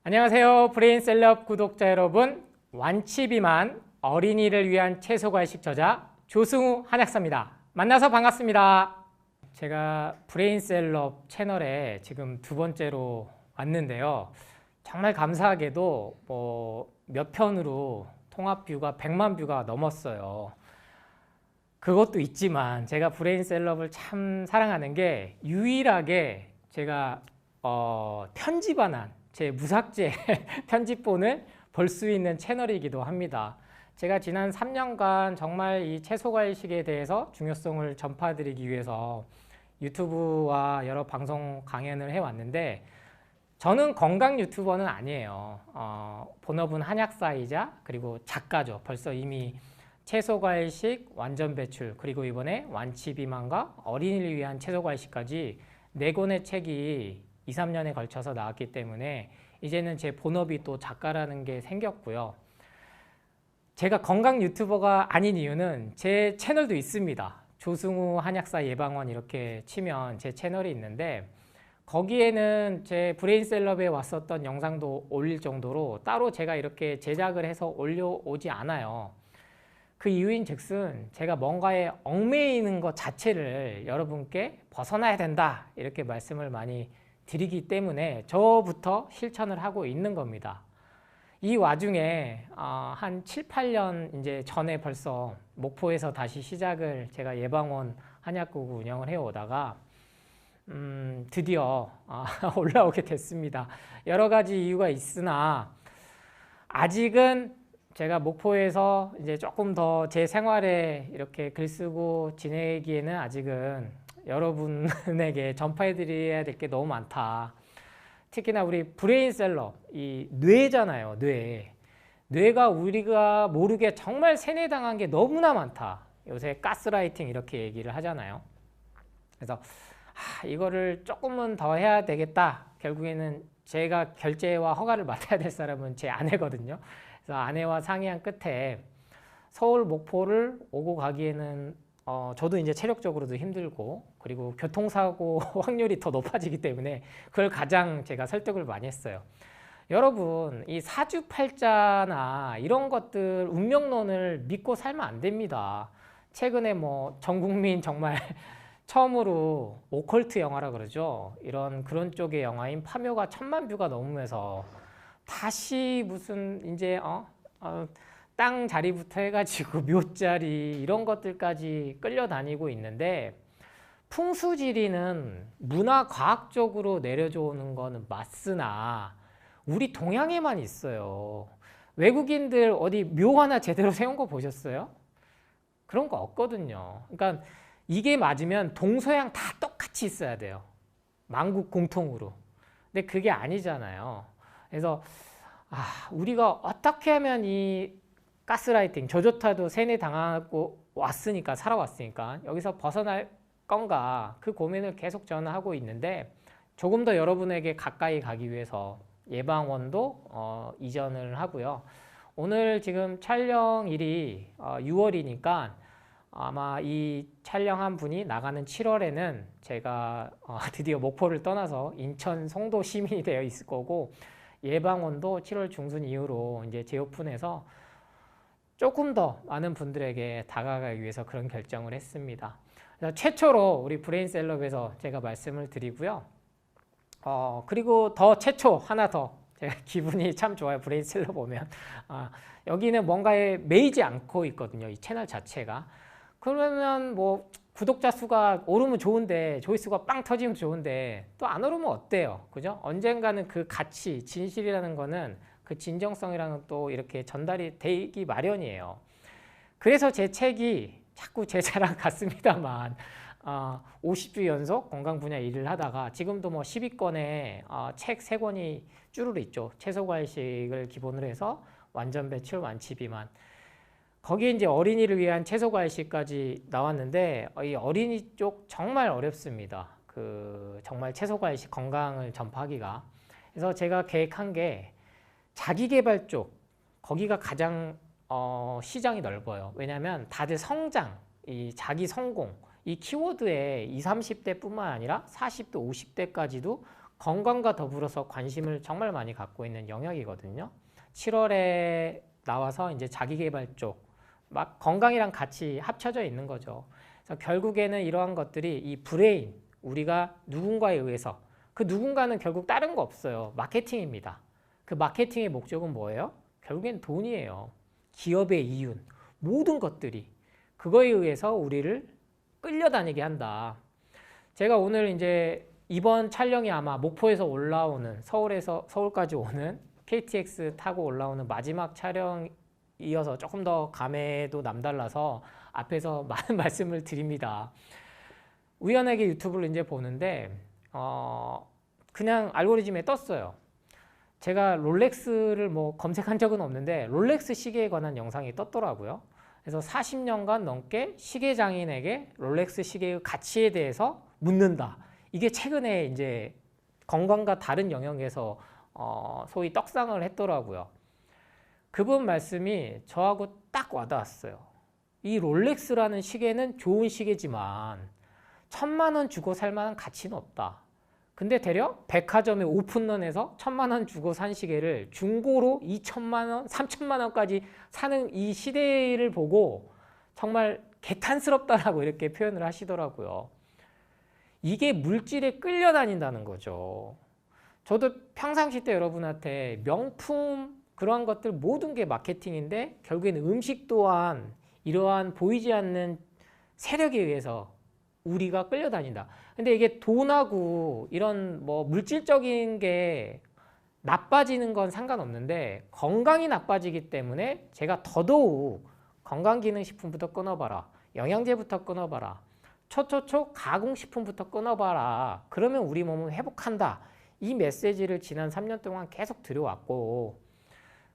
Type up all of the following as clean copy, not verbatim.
안녕하세요. 브레인셀럽 구독자 여러분, 완치비만 어린이를 위한 채소과식 저자 조승우 한약사입니다. 만나서 반갑습니다. 제가 브레인셀럽 채널에 지금 두 번째로 왔는데요. 정말 감사하게도 몇 편으로 통합 뷰가 100만 뷰가 넘었어요. 그것도 있지만 제가 브레인셀럽을 참 사랑하는 게 유일하게 제가 편집 안 한 제 무삭제 편집본을 볼 수 있는 채널이기도 합니다. 제가 지난 3년간 정말 이 채소과일식에 대해서 중요성을 전파드리기 위해서 유튜브와 여러 방송 강연을 해왔는데, 저는 건강 유튜버는 아니에요. 본업은 한약사이자 그리고 작가죠. 벌써 이미 채소과일식, 완전배출, 그리고 이번에 완치비만과 어린이를 위한 채소과일식까지 4권의 책이 2, 3년에 걸쳐서 나왔기 때문에 이제는 제 본업이 또 작가라는 게 생겼고요. 제가 건강 유튜버가 아닌 이유는 제 채널도 있습니다. 조승우 한약사 예방원 이렇게 치면 제 채널이 있는데, 거기에는 제 브레인셀럽에 왔었던 영상도 올릴 정도로 따로 제가 이렇게 제작을 해서 올려오지 않아요. 그 이유인 즉슨 제가 뭔가에 얽매이는 것 자체를 여러분께 벗어나야 된다 이렇게 말씀을 많이 드리기 때문에 저부터 실천을 하고 있는 겁니다. 이 와중에 한 7, 8년 이제 전에 벌써 목포에서 다시 시작을 제가 예방원 한약국 운영을 해오다가 드디어 올라오게 됐습니다. 여러 가지 이유가 있으나 아직은 제가 목포에서 이제 조금 더 제 생활에 이렇게 글 쓰고 지내기에는 아직은 여러분에게 전파해드려야 될 게 너무 많다. 특히나 우리 브레인셀럽, 이 뇌잖아요. 뇌가 우리가 모르게 정말 세뇌당한 게 너무나 많다. 요새 가스라이팅 이렇게 얘기를 하잖아요. 그래서 이거를 조금은 더 해야 되겠다. 결국에는 제가 결제와 허가를 맡아야 될 사람은 제 아내거든요. 그래서 아내와 상의한 끝에 서울 목포를 오고 가기에는 저도 이제 체력적으로도 힘들고, 그리고 교통사고 확률이 더 높아지기 때문에 그걸 가장 제가 설득을 많이 했어요. 여러분, 이 사주팔자나 이런 것들 운명론을 믿고 살면 안 됩니다. 최근에 전 국민 정말 처음으로 오컬트 영화라 그러죠. 그런 쪽의 영화인 파묘가 1000만 뷰가 넘으면서 다시 무슨 이제 땅 자리부터 해가지고 묘자리 이런 것들까지 끌려다니고 있는데, 풍수지리는 문화과학적으로 내려져 오는 거는 맞으나 우리 동양에만 있어요. 외국인들 어디 묘 하나 제대로 세운 거 보셨어요? 그런 거 없거든요. 그러니까 이게 맞으면 동서양 다 똑같이 있어야 돼요. 만국 공통으로. 근데 그게 아니잖아요. 그래서 우리가 어떻게 하면 이 가스라이팅, 저조차도 세뇌 당하고 왔으니까, 살아왔으니까 여기서 벗어날 건가, 그 고민을 계속 저는 하고 있는데, 조금 더 여러분에게 가까이 가기 위해서 예방원도 이전을 하고요. 오늘 지금 촬영일이 6월이니까 아마 이 촬영한 분이 나가는 7월에는 제가 드디어 목포를 떠나서 인천 송도 시민이 되어 있을 거고, 예방원도 7월 중순 이후로 이제 재오픈해서 조금 더 많은 분들에게 다가가기 위해서 그런 결정을 했습니다. 최초로 우리 브레인셀럽에서 제가 말씀을 드리고요. 그리고 더 최초 하나 더, 제가 기분이 참 좋아요. 브레인셀럽 오면 여기는 뭔가에 매이지 않고 있거든요. 이 채널 자체가. 그러면 구독자 수가 오르면 좋은데, 조회수가 빵 터지면 좋은데 또 안 오르면 어때요? 그죠? 언젠가는 그 가치, 진실이라는 거는, 그 진정성이랑은 또 이렇게 전달이 되기 마련이에요. 그래서 제 책이 자꾸 제 자랑 같습니다만 50주 연속 건강 분야 일을 하다가 지금도 12권의 책 3권이 쭈루루 있죠. 채소과일식을 기본으로 해서 완전 배출, 완치 비만. 거기에 이제 어린이를 위한 채소과일식까지 나왔는데, 이 어린이 쪽 정말 어렵습니다. 정말 채소과일식 건강을 전파하기가. 그래서 제가 계획한 게 자기계발 쪽, 거기가 가장 시장이 넓어요. 왜냐하면 다들 성장, 이 자기 성공, 이 키워드에 20, 30대뿐만 아니라 40대, 50대까지도 건강과 더불어서 관심을 정말 많이 갖고 있는 영역이거든요. 7월에 나와서 이제 자기계발 쪽, 막 건강이랑 같이 합쳐져 있는 거죠. 그래서 결국에는 이러한 것들이 이 브레인, 우리가 누군가에 의해서, 그 누군가는 결국 다른 거 없어요. 마케팅입니다. 그 마케팅의 목적은 뭐예요? 결국엔 돈이에요. 기업의 이윤, 모든 것들이 그거에 의해서 우리를 끌려다니게 한다. 제가 오늘 이제 이번 촬영이 아마 목포에서 올라오는, 서울까지 오는 KTX 타고 올라오는 마지막 촬영이어서 조금 더 감회도 남달라서 앞에서 많은 말씀을 드립니다. 우연하게 유튜브를 이제 보는데 그냥 알고리즘에 떴어요. 제가 롤렉스를 뭐 검색한 적은 없는데 롤렉스 시계에 관한 영상이 떴더라고요. 그래서 40년간 넘게 시계 장인에게 롤렉스 시계의 가치에 대해서 묻는다. 이게 최근에 이제 건강과 다른 영역에서 소위 떡상을 했더라고요. 그분 말씀이 저하고 딱 와닿았어요. 이 롤렉스라는 시계는 좋은 시계지만 1,000만 원 주고 살 만한 가치는 없다. 근데 되려 백화점의 오픈런에서 1,000만 원 주고 산 시계를 중고로 2,000만 원, 3,000만 원까지 사는 이 시대를 보고 정말 개탄스럽다라고 이렇게 표현을 하시더라고요. 이게 물질에 끌려다닌다는 거죠. 저도 평상시 때 여러분한테 명품 그러한 것들 모든 게 마케팅인데 결국에는 음식 또한 이러한 보이지 않는 세력에 의해서 우리가 끌려다닌다. 근데 이게 돈하고 이런 뭐 물질적인 게 나빠지는 건 상관없는데 건강이 나빠지기 때문에 제가 더더욱 건강기능식품부터 끊어봐라. 영양제부터 끊어봐라. 초초초 가공식품부터 끊어봐라. 그러면 우리 몸은 회복한다. 이 메시지를 지난 3년 동안 계속 드려왔고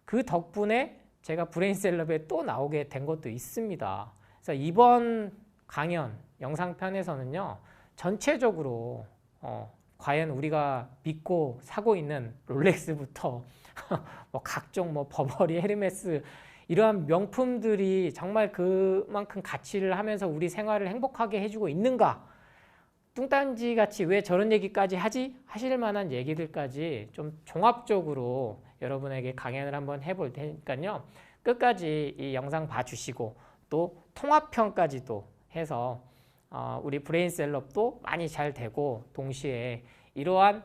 그 덕분에 제가 브레인셀럽에 또 나오게 된 것도 있습니다. 그래서 이번 강연 영상편에서는요. 전체적으로 과연 우리가 믿고 사고 있는 롤렉스부터 뭐 각종 뭐 버버리, 헤르메스 이러한 명품들이 정말 그만큼 가치를 하면서 우리 생활을 행복하게 해주고 있는가? 뚱딴지 같이 왜 저런 얘기까지 하지? 하실 만한 얘기들까지 좀 종합적으로 여러분에게 강연을 한번 해볼 테니까요. 끝까지 이 영상 봐주시고 또 통합편까지도 해서 우리 브레인셀럽도 많이 잘 되고 동시에 이러한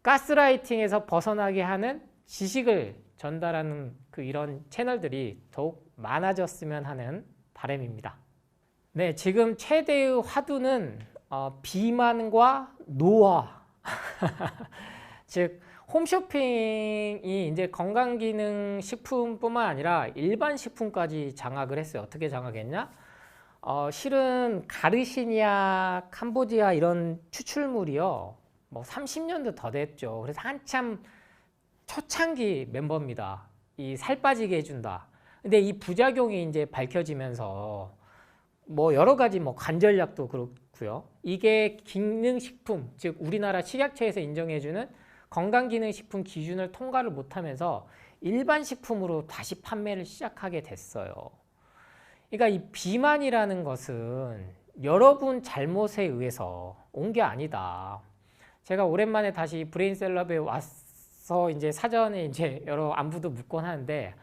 가스라이팅에서 벗어나게 하는 지식을 전달하는 이런 채널들이 더욱 많아졌으면 하는 바람입니다. 네, 지금 최대의 화두는 비만과 노화 즉 홈쇼핑이 이제 건강기능식품뿐만 아니라 일반 식품까지 장악을 했어요. 어떻게 장악했냐? 실은 가르시니아, 캄보디아 이런 추출물이요. 뭐 30년도 더 됐죠. 그래서 한참 초창기 멤버입니다. 이 살 빠지게 해준다. 근데 이 부작용이 이제 밝혀지면서 뭐 여러 가지 뭐 관절약도 그렇고요. 이게 기능식품, 즉 우리나라 식약처에서 인정해주는 건강기능식품 기준을 통과를 못하면서 일반 식품으로 다시 판매를 시작하게 됐어요. 그러니까 이 비만이라는 것은 여러분 잘못에 의해서 온 게 아니다. 제가 오랜만에 다시 브레인셀럽에 와서 이제 사전에 이제 여러 안부도 묻곤 하는데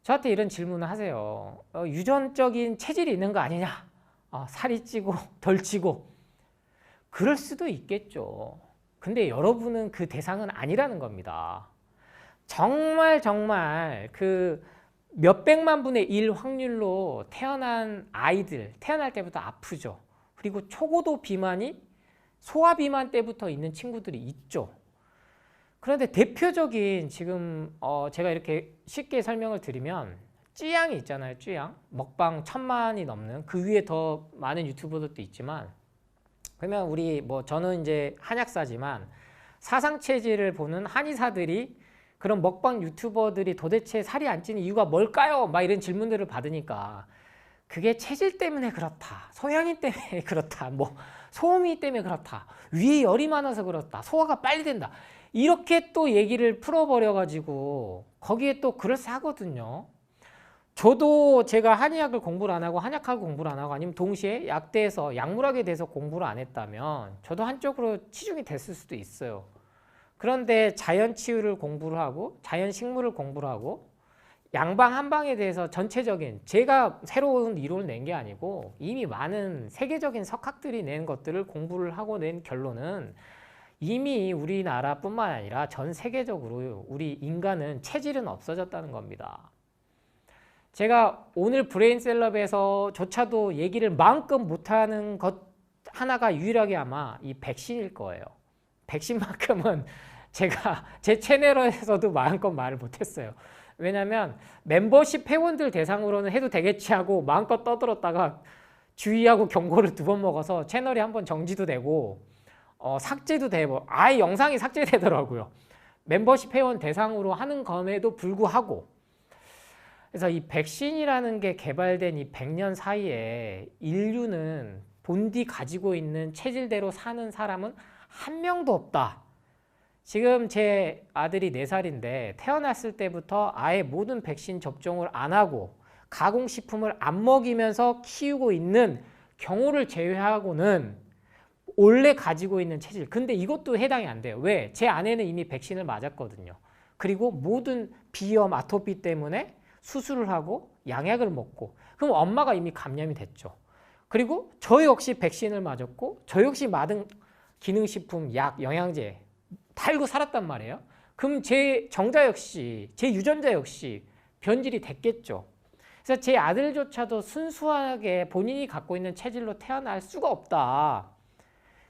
저한테 이런 질문을 하세요. 유전적인 체질이 있는 거 아니냐? 살이 찌고 덜 찌고 그럴 수도 있겠죠. 근데 여러분은 그 대상은 아니라는 겁니다. 정말 그 몇백만 분의 1 확률로 태어난 아이들, 태어날 때부터 아프죠. 그리고 초고도 비만이 소아 비만 때부터 있는 친구들이 있죠. 그런데 대표적인 지금 제가 이렇게 쉽게 설명을 드리면 쯔양이 있잖아요. 쯔양. 먹방 1,000만이 넘는 그 위에 더 많은 유튜버들도 있지만 그러면 우리 뭐 저는 이제 한약사지만 사상체질을 보는 한의사들이 그런 먹방 유튜버들이 도대체 살이 안 찌는 이유가 뭘까요? 막 이런 질문들을 받으니까 그게 체질 때문에 그렇다. 소양인 때문에 그렇다. 뭐 소음이 때문에 그렇다. 위에 열이 많아서 그렇다. 소화가 빨리 된다. 이렇게 또 얘기를 풀어버려가지고 거기에 또 그럴싸하거든요. 저도 제가 한의학을 공부를 안 하고 한약학을 공부를 안 하고 아니면 동시에 약대에서 약물학에 대해서 공부를 안 했다면 저도 한쪽으로 치중이 됐을 수도 있어요. 그런데 자연치유를 공부를 하고 자연식물을 공부를 하고 양방 한방에 대해서 전체적인 제가 새로운 이론을 낸 게 아니고 이미 많은 세계적인 석학들이 낸 것들을 공부를 하고 낸 결론은 이미 우리나라뿐만 아니라 전 세계적으로 우리 인간은 체질은 없어졌다는 겁니다. 제가 오늘 브레인셀럽에서조차도 얘기를 마음껏 못하는 것 하나가 유일하게 아마 이 백신일 거예요. 백신만큼은 제가 제 채널에서도 마음껏 말을 못했어요. 왜냐하면 멤버십 회원들 대상으로는 해도 되겠지 하고 마음껏 떠들었다가 주의하고 경고를 2번 먹어서 채널이 한번 정지도 되고 삭제도 되고 아예 영상이 삭제되더라고요. 멤버십 회원 대상으로 하는 검에도 불구하고. 그래서 이 백신이라는 게 개발된 이 100년 사이에 인류는 본디 가지고 있는 체질대로 사는 사람은 한 명도 없다. 지금 제 아들이 4살인데 태어났을 때부터 아예 모든 백신 접종을 안 하고 가공식품을 안 먹이면서 키우고 있는 경우를 제외하고는 원래 가지고 있는 체질. 근데 이것도 해당이 안 돼요. 왜? 제 아내는 이미 백신을 맞았거든요. 그리고 모든 비염, 아토피 때문에 수술을 하고 양약을 먹고 그럼 엄마가 이미 감염이 됐죠. 그리고 저 역시 백신을 맞았고 저 역시 맞은 기능식품, 약, 영양제 달고 살았단 말이에요. 그럼 제 정자 역시, 제 유전자 역시 변질이 됐겠죠. 그래서 제 아들조차도 순수하게 본인이 갖고 있는 체질로 태어날 수가 없다.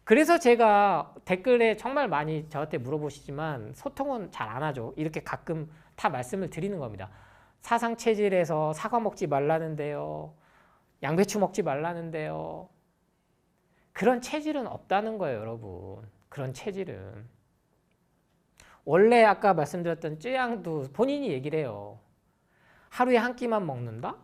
그래서 제가 댓글에 정말 많이 저한테 물어보시지만 소통은 잘 안 하죠. 이렇게 가끔 다 말씀을 드리는 겁니다. 사상 체질에서 사과 먹지 말라는데요. 양배추 먹지 말라는데요. 그런 체질은 없다는 거예요, 여러분. 그런 체질은. 원래 아까 말씀드렸던 쯔양도 본인이 얘기를 해요. 하루에 한 끼만 먹는다?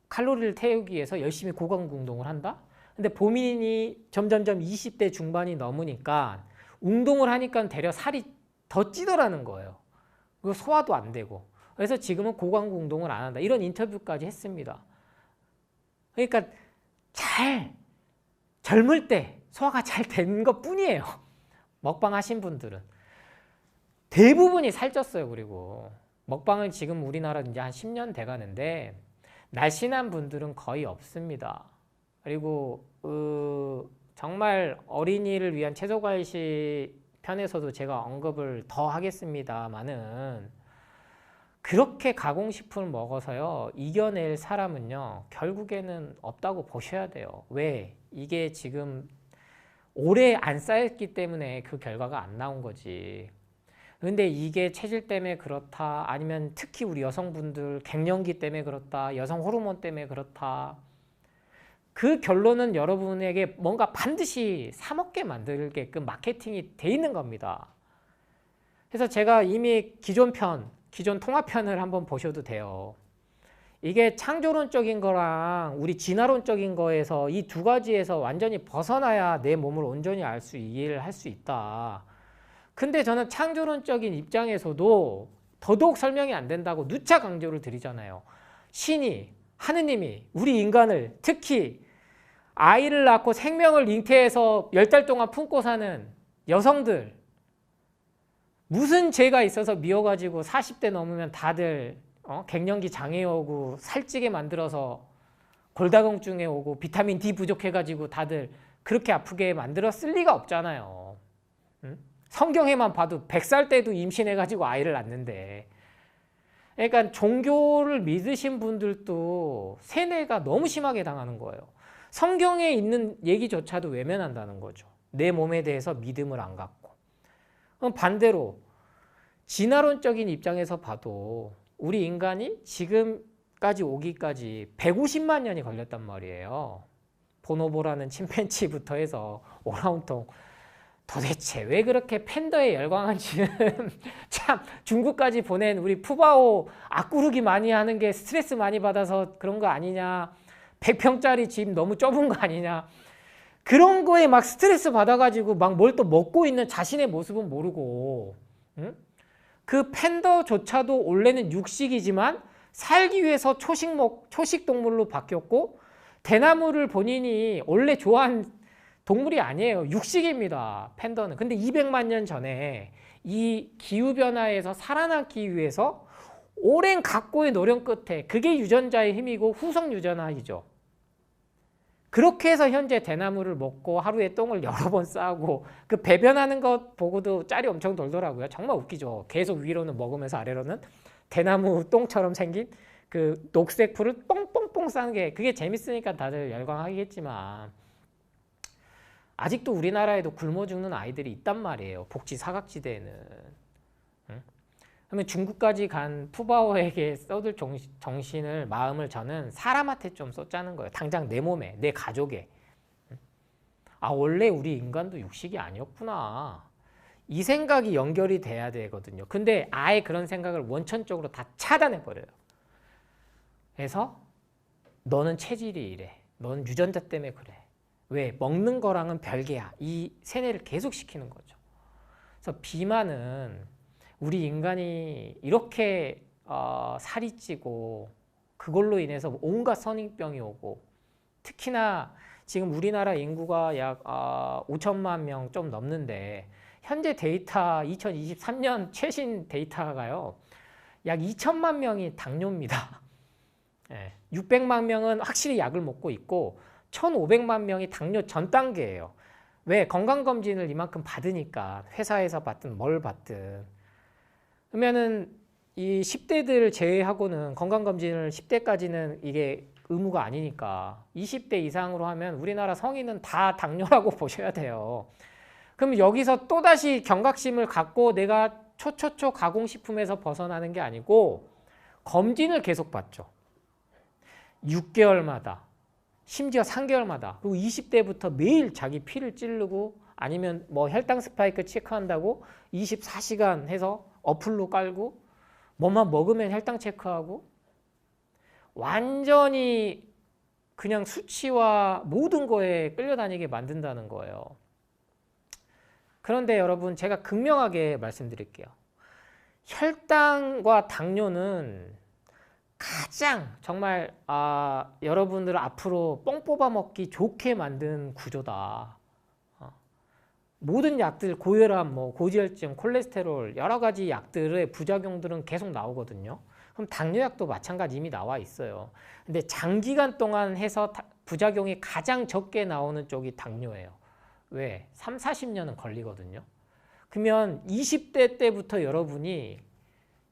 칼로리를 태우기 위해서 열심히 고강도 운동을 한다? 근데 본인이 점점점 20대 중반이 넘으니까 운동을 하니까 되려 살이 더 찌더라는 거예요. 그리고 소화도 안 되고. 그래서 지금은 고강도 운동을 안 한다. 이런 인터뷰까지 했습니다. 그러니까 젊을 때 소화가 잘 된 것 뿐이에요. 먹방 하신 분들은. 대부분이 살쪘어요. 그리고 먹방은 지금 우리나라 이제 한 10년 돼 가는데 날씬한 분들은 거의 없습니다. 그리고 정말 어린이를 위한 채소과일식 편에서도 제가 언급을 더 하겠습니다만은 그렇게 가공식품을 먹어서요 이겨낼 사람은요 결국에는 없다고 보셔야 돼요. 왜? 이게 지금 오래 안 쌓였기 때문에 그 결과가 안 나온 거지. 근데 이게 체질 때문에 그렇다, 아니면 특히 우리 여성분들 갱년기 때문에 그렇다, 여성 호르몬 때문에 그렇다, 그 결론은 여러분에게 뭔가 반드시 사 먹게 만들게끔 마케팅이 돼 있는 겁니다. 그래서 제가 이미 기존 통합편을 한번 보셔도 돼요. 이게 창조론적인 거랑 우리 진화론적인 거에서 이 두 가지에서 완전히 벗어나야 내 몸을 온전히 이해를 할 수 있다. 근데 저는 창조론적인 입장에서도 더더욱 설명이 안 된다고 누차 강조를 드리잖아요. 신이, 하느님이 우리 인간을, 특히 아이를 낳고 생명을 잉태해서 10달 동안 품고 사는 여성들, 무슨 죄가 있어서 미워가지고 40대 넘으면 다들 갱년기 장애 오고 살찌게 만들어서 골다공증에 오고 비타민 D 부족해가지고 다들 그렇게 아프게 만들었을 리가 없잖아요. 응? 성경에만 봐도 100살 때도 임신해가지고 아이를 낳는데. 그러니까 종교를 믿으신 분들도 세뇌가 너무 심하게 당하는 거예요. 성경에 있는 얘기조차도 외면한다는 거죠. 내 몸에 대해서 믿음을 안 갖고. 그럼 반대로 진화론적인 입장에서 봐도 우리 인간이 지금까지 오기까지 150만 년이 걸렸단 말이에요. 보노보라는 침팬지부터 해서 오랑우통. 도대체 왜 그렇게 팬더에 열광한지는 참 중국까지 보낸 우리 푸바오 앞구르기 많이 하는 게 스트레스 많이 받아서 그런 거 아니냐, 100평짜리 집 너무 좁은 거 아니냐, 그런 거에 막 스트레스 받아가지고 막 뭘 또 먹고 있는 자신의 모습은 모르고, 응? 그 팬더조차도 원래는 육식이지만 살기 위해서 초식 동물로 바뀌었고, 대나무를 본인이 원래 좋아한 동물이 아니에요. 육식입니다. 팬더는. 근데 200만 년 전에 이 기후변화에서 살아남기 위해서 오랜 각고의 노력 끝에 그게 유전자의 힘이고 후속 유전화이죠. 그렇게 해서 현재 대나무를 먹고 하루에 똥을 여러 번 싸고 그 배변하는 것 보고도 짤이 엄청 돌더라고요. 정말 웃기죠. 계속 위로는 먹으면서 아래로는 대나무 똥처럼 생긴 그 녹색 풀을 뽕뽕뽕 싸는 게 그게 재밌으니까 다들 열광하겠지만 아직도 우리나라에도 굶어 죽는 아이들이 있단 말이에요. 복지 사각지대에는. 그러면 중국까지 간 푸바오에게 써둘 정신을 마음을 저는 사람한테 좀 쏟자는 거예요. 당장 내 몸에, 내 가족에. 아 원래 우리 인간도 육식이 아니었구나. 이 생각이 연결이 돼야 되거든요. 근데 아예 그런 생각을 원천적으로 다 차단해버려요. 그래서 너는 체질이 이래. 너는 유전자 때문에 그래. 왜? 먹는 거랑은 별개야. 이 세뇌를 계속 시키는 거죠. 그래서 비만은 우리 인간이 이렇게 살이 찌고 그걸로 인해서 온갖 선인병이 오고 특히나 지금 우리나라 인구가 약 5천만 명 좀 넘는데 현재 데이터 2023년 최신 데이터가요. 약 2천만 명이 당뇨입니다. 600만 명은 확실히 약을 먹고 있고 1,500만 명이 당뇨 전 단계예요. 왜? 건강검진을 이만큼 받으니까 회사에서 받든 뭘 받든 그러면은 이 10대들 제외하고는 건강검진을 10대까지는 이게 의무가 아니니까 20대 이상으로 하면 우리나라 성인은 다 당뇨라고 보셔야 돼요. 그럼 여기서 또다시 경각심을 갖고 내가 초초초 가공식품에서 벗어나는 게 아니고 검진을 계속 받죠. 6개월마다 심지어 3개월마다 그리고 20대부터 매일 자기 피를 찌르고 아니면 뭐 혈당 스파이크 체크한다고 24시간 해서 어플로 깔고 뭐만 먹으면 혈당 체크하고 완전히 그냥 수치와 모든 거에 끌려다니게 만든다는 거예요. 그런데 여러분 제가 극명하게 말씀드릴게요. 혈당과 당뇨는 가장 정말 여러분들 앞으로 뻥 뽑아 먹기 좋게 만든 구조다. 모든 약들 고혈압, 뭐 고지혈증, 콜레스테롤 여러 가지 약들의 부작용들은 계속 나오거든요. 그럼 당뇨약도 마찬가지 이미 나와 있어요. 근데 장기간 동안 해서 부작용이 가장 적게 나오는 쪽이 당뇨예요. 왜? 3, 40년은 걸리거든요. 그러면 20대 때부터 여러분이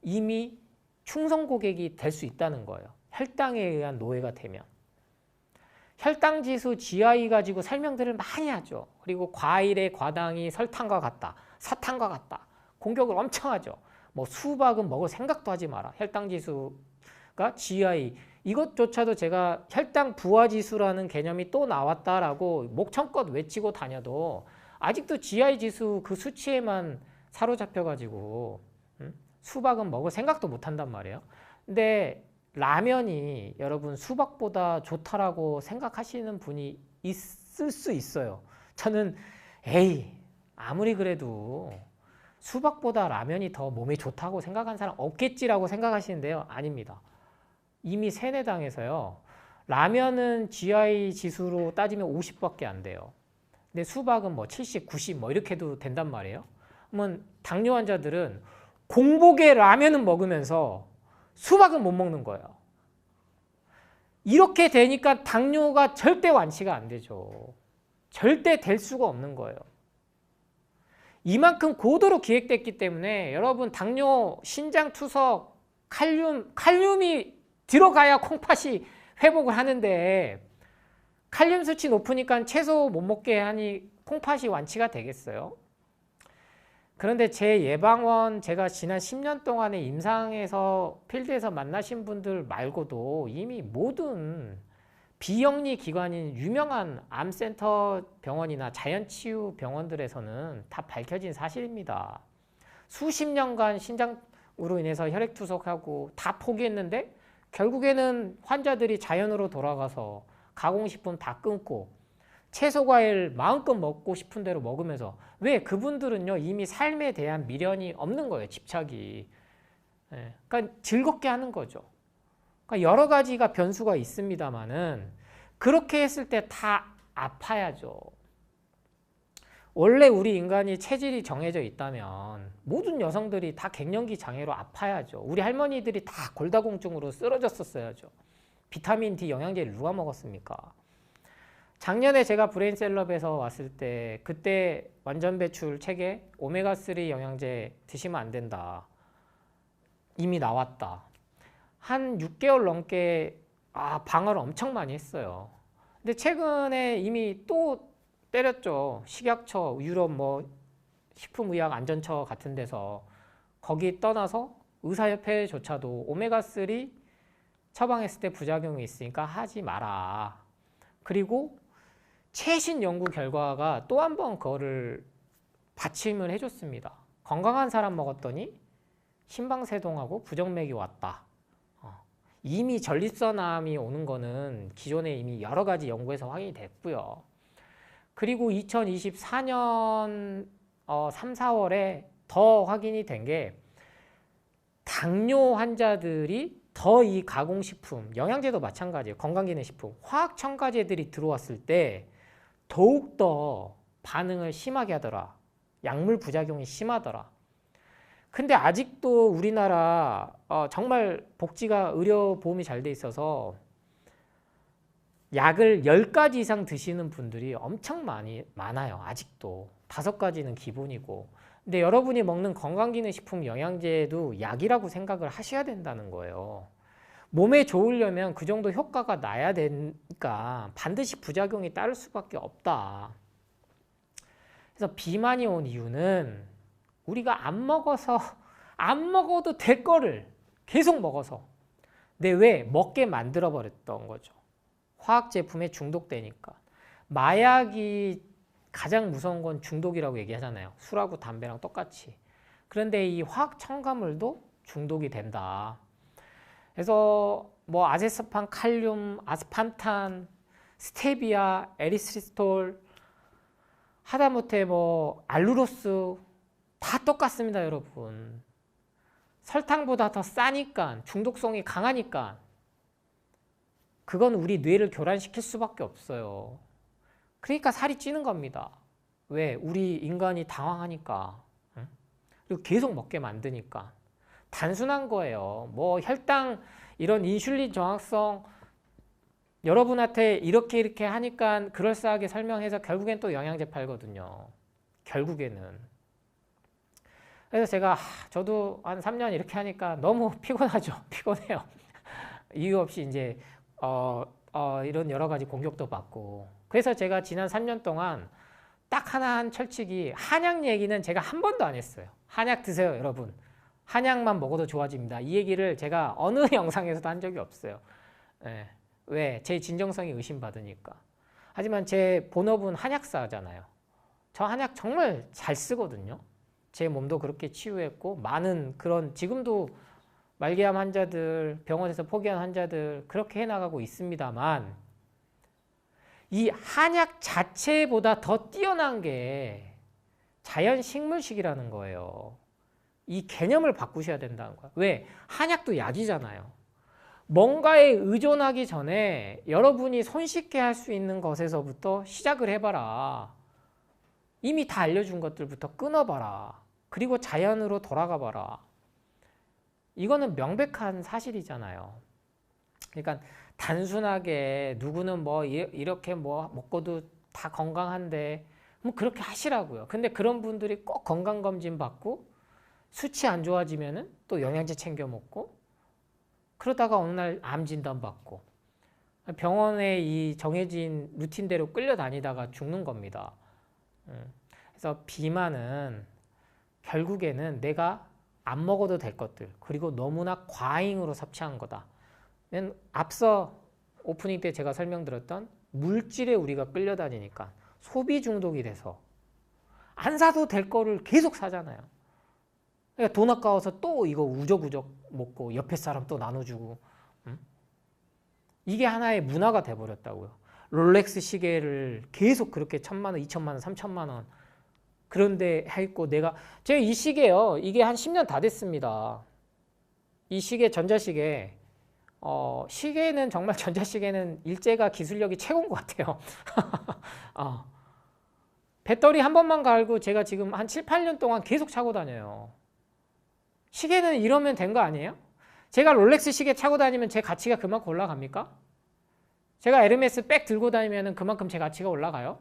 이미 충성 고객이 될 수 있다는 거예요. 혈당에 의한 노예가 되면. 혈당지수 GI 가지고 설명들을 많이 하죠. 그리고 과일의 과당이 설탕과 같다. 사탕과 같다. 공격을 엄청 하죠. 뭐 수박은 먹을 생각도 하지 마라. 혈당지수가 GI. 이것조차도 제가 혈당 부하지수라는 개념이 또 나왔다라고 목청껏 외치고 다녀도 아직도 GI 지수 그 수치에만 사로잡혀가지고 수박은 먹을 생각도 못 한단 말이에요. 근데 라면이 여러분 수박보다 좋다라고 생각하시는 분이 있을 수 있어요. 저는 에이 아무리 그래도 수박보다 라면이 더 몸에 좋다고 생각하는 사람 없겠지라고 생각하시는데요. 아닙니다. 이미 세뇌당해서요. 라면은 GI 지수로 따지면 50밖에 안 돼요. 근데 수박은 뭐 70, 90 뭐 이렇게도 된단 말이에요. 그러면 당뇨 환자들은 공복에 라면은 먹으면서 수박은 못 먹는 거예요. 이렇게 되니까 당뇨가 절대 완치가 안 되죠. 절대 될 수가 없는 거예요. 이만큼 고도로 기획됐기 때문에 여러분 당뇨, 신장 투석, 칼륨이 들어가야 콩팥이 회복을 하는데 칼륨 수치 높으니까 채소 못 먹게 하니 콩팥이 완치가 되겠어요? 그런데 제 예방원 제가 지난 10년 동안에 임상에서 필드에서 만나신 분들 말고도 이미 모든 비영리 기관인 유명한 암센터 병원이나 자연치유 병원들에서는 다 밝혀진 사실입니다. 수십 년간 신장으로 인해서 혈액투석하고 다 포기했는데 결국에는 환자들이 자연으로 돌아가서 가공식품 다 끊고 채소 과일 마음껏 먹고 싶은 대로 먹으면서 왜 그분들은요 이미 삶에 대한 미련이 없는 거예요. 집착이. 그러니까 즐겁게 하는 거죠. 그러니까 여러 가지가 변수가 있습니다만은 그렇게 했을 때 다 아파야죠. 원래 우리 인간이 체질이 정해져 있다면 모든 여성들이 다 갱년기 장애로 아파야죠. 우리 할머니들이 다 골다공증으로 쓰러졌었어야죠. 비타민 D 영양제를 누가 먹었습니까? 작년에 제가 브레인셀럽에서 왔을 때 그때 완전 배출 책에 오메가3 영양제 드시면 안 된다. 이미 나왔다. 한 6개월 넘게 방어를 엄청 많이 했어요. 근데 최근에 이미 또 때렸죠. 식약처, 유럽 식품의약안전처 같은 데서 거기 떠나서 의사협회조차도 오메가3 처방했을 때 부작용이 있으니까 하지 마라. 그리고 최신 연구 결과가 또 한 번 그거를 받침을 해줬습니다. 건강한 사람 먹었더니 심방세동하고 부정맥이 왔다. 이미 전립선암이 오는 거는 기존에 이미 여러 가지 연구에서 확인이 됐고요. 그리고 2024년 3, 4월에 더 확인이 된 게 당뇨 환자들이 더 이 가공식품, 영양제도 마찬가지예요. 건강기능식품, 화학첨가제들이 들어왔을 때 더욱더 반응을 심하게 하더라. 약물 부작용이 심하더라. 근데 아직도 우리나라 정말 복지가 의료보험이 잘 돼 있어서 약을 10가지 이상 드시는 분들이 엄청 많아요. 아직도 5가지는 기본이고. 근데 여러분이 먹는 건강기능식품 영양제도 약이라고 생각을 하셔야 된다는 거예요. 몸에 좋으려면 그 정도 효과가 나야 되니까 반드시 부작용이 따를 수밖에 없다. 그래서 비만이 온 이유는 우리가 안 먹어도 될 거를 계속 먹어서. 근데 왜? 먹게 만들어 버렸던 거죠. 화학제품에 중독되니까. 마약이 가장 무서운 건 중독이라고 얘기하잖아요. 술하고 담배랑 똑같이. 그런데 이 화학 첨가물도 중독이 된다. 그래서 아세스판, 칼륨, 아스판탄, 스테비아, 에리스리톨, 하다못해 알루로스 다 똑같습니다, 여러분. 설탕보다 더 싸니까, 중독성이 강하니까 그건 우리 뇌를 교란시킬 수밖에 없어요. 그러니까 살이 찌는 겁니다. 왜? 우리 인간이 당황하니까. 응? 그리고 계속 먹게 만드니까. 단순한 거예요. 혈당, 이런 인슐린 저항성 여러분한테 이렇게 하니까 그럴싸하게 설명해서 결국엔 또 영양제 팔거든요. 결국에는. 그래서 제가 저도 한 3년 이렇게 하니까 너무 피곤하죠. 피곤해요. 이유 없이 이제 이런 여러 가지 공격도 받고. 그래서 제가 지난 3년 동안 딱 하나 한 철칙이, 한약 얘기는 제가 한 번도 안 했어요. 한약 드세요, 여러분. 한약만 먹어도 좋아집니다. 이 얘기를 제가 어느 영상에서도 한 적이 없어요. 네. 왜? 제 진정성이 의심받으니까. 하지만 제 본업은 한약사잖아요. 저 한약 정말 잘 쓰거든요. 제 몸도 그렇게 치유했고, 많은 그런 지금도 말기암 환자들, 병원에서 포기한 환자들 그렇게 해나가고 있습니다만, 이 한약 자체보다 더 뛰어난 게 자연식물식이라는 거예요. 이 개념을 바꾸셔야 된다는 거야. 왜? 한약도 약이잖아요. 뭔가에 의존하기 전에 여러분이 손쉽게 할 수 있는 것에서부터 시작을 해봐라. 이미 다 알려준 것들부터 끊어봐라. 그리고 자연으로 돌아가 봐라. 이거는 명백한 사실이잖아요. 그러니까 단순하게 누구는 이렇게 먹고도 다 건강한데 그렇게 하시라고요. 근데 그런 분들이 꼭 건강검진 받고 수치 안 좋아지면은 또 영양제 챙겨 먹고, 그러다가 어느 날 암 진단 받고, 병원에 이 정해진 루틴대로 끌려다니다가 죽는 겁니다. 그래서 비만은 결국에는 내가 안 먹어도 될 것들, 그리고 너무나 과잉으로 섭취한 거다. 앞서 오프닝 때 제가 설명드렸던 물질에 우리가 끌려다니니까 소비 중독이 돼서 안 사도 될 거를 계속 사잖아요. 그러니까 돈 아까워서 또 이거 우적우적 먹고 옆에 사람 또 나눠주고, 이게 하나의 문화가 돼버렸다고요. 롤렉스 시계를 계속 그렇게 1,000만 원, 2,000만 원, 3,000만 원 그런데 했고, 제가 이 시계요, 이게 한 10년 다 됐습니다. 이 시계, 전자시계, 시계는 정말 전자시계는 일제가 기술력이 최고인 것 같아요. 배터리 한 번만 갈고 제가 지금 한 7, 8년 동안 계속 차고 다녀요. 시계는 이러면 된 거 아니에요? 제가 롤렉스 시계 차고 다니면 제 가치가 그만큼 올라갑니까? 제가 에르메스 백 들고 다니면 그만큼 제 가치가 올라가요?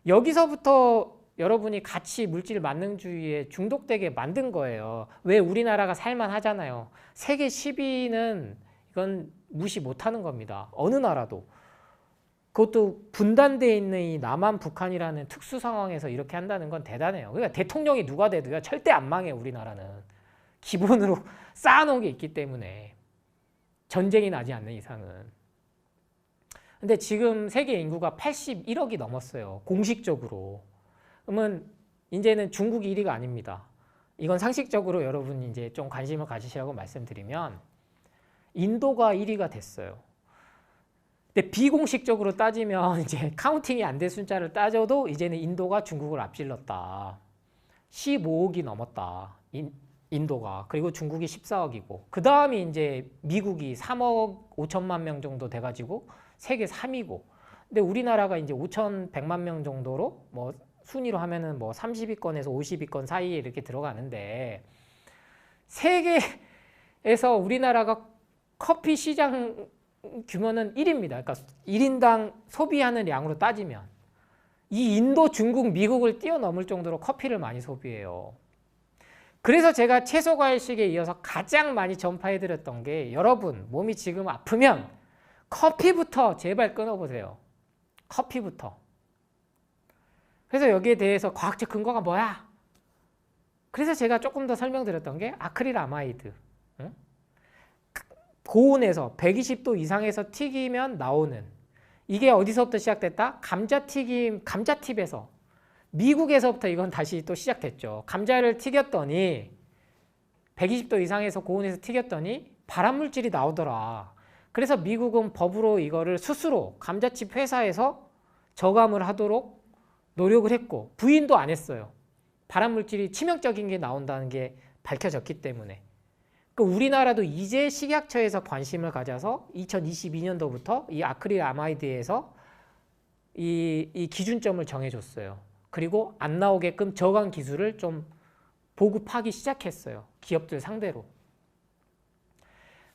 여기서부터 여러분이 가치, 물질 만능주의에 중독되게 만든 거예요. 왜 우리나라가 살만하잖아요. 세계 10위는 이건 무시 못하는 겁니다. 어느 나라도. 그것도 분단되어 있는 이 남한, 북한이라는 특수 상황에서 이렇게 한다는 건 대단해요. 그러니까 대통령이 누가 돼도요, 절대 안 망해요, 우리나라는. 기본으로 쌓아놓은 게 있기 때문에. 전쟁이 나지 않는 이상은. 근데 지금 세계 인구가 81억이 넘었어요. 공식적으로. 그러면 이제는 중국이 1위가 아닙니다. 이건 상식적으로 여러분 이제 좀 관심을 가지시라고 말씀드리면 인도가 1위가 됐어요. 근데 비공식적으로 따지면 이제 카운팅이 안 된 숫자를 따져도 이제는 인도가 중국을 앞질렀다. 15억이 넘었다. 인도가. 그리고 중국이 14억이고. 그 다음이 이제 미국이 3억 5천만 명 정도 돼가지고 세계 3위고. 근데 우리나라가 이제 5,100만 명 정도로 뭐 순위로 하면은 뭐 30위권에서 50위권 사이에 이렇게 들어가는데 세계에서 우리나라가 커피 시장 규모는 1위입니다. 그러니까 1인당 소비하는 양으로 따지면 이 인도, 중국, 미국을 뛰어넘을 정도로 커피를 많이 소비해요. 그래서 제가 채소과일식에 이어서 가장 많이 전파해드렸던 게 여러분 몸이 지금 아프면 커피부터 제발 끊어보세요. 커피부터. 그래서 여기에 대해서 과학적 근거가 뭐야? 그래서 제가 조금 더 설명드렸던 게 아크릴 아마이드. 응? 고온에서 120도 이상에서 튀기면 나오는 이게 어디서부터 시작됐다? 감자튀김, 감자팁에서 미국에서부터 이건 다시 또 시작됐죠. 감자를 튀겼더니 120도 이상에서 고온에서 튀겼더니 발암물질이 나오더라. 그래서 미국은 법으로 이거를 스스로 감자칩 회사에서 저감을 하도록 노력을 했고 부인도 안 했어요. 발암물질이 치명적인 게 나온다는 게 밝혀졌기 때문에. 우리나라도 이제 식약처에서 관심을 가져서 2022년도부터 이 아크릴 아마이드에서 이 기준점을 정해줬어요. 그리고 안 나오게끔 저감 기술을 좀 보급하기 시작했어요. 기업들 상대로.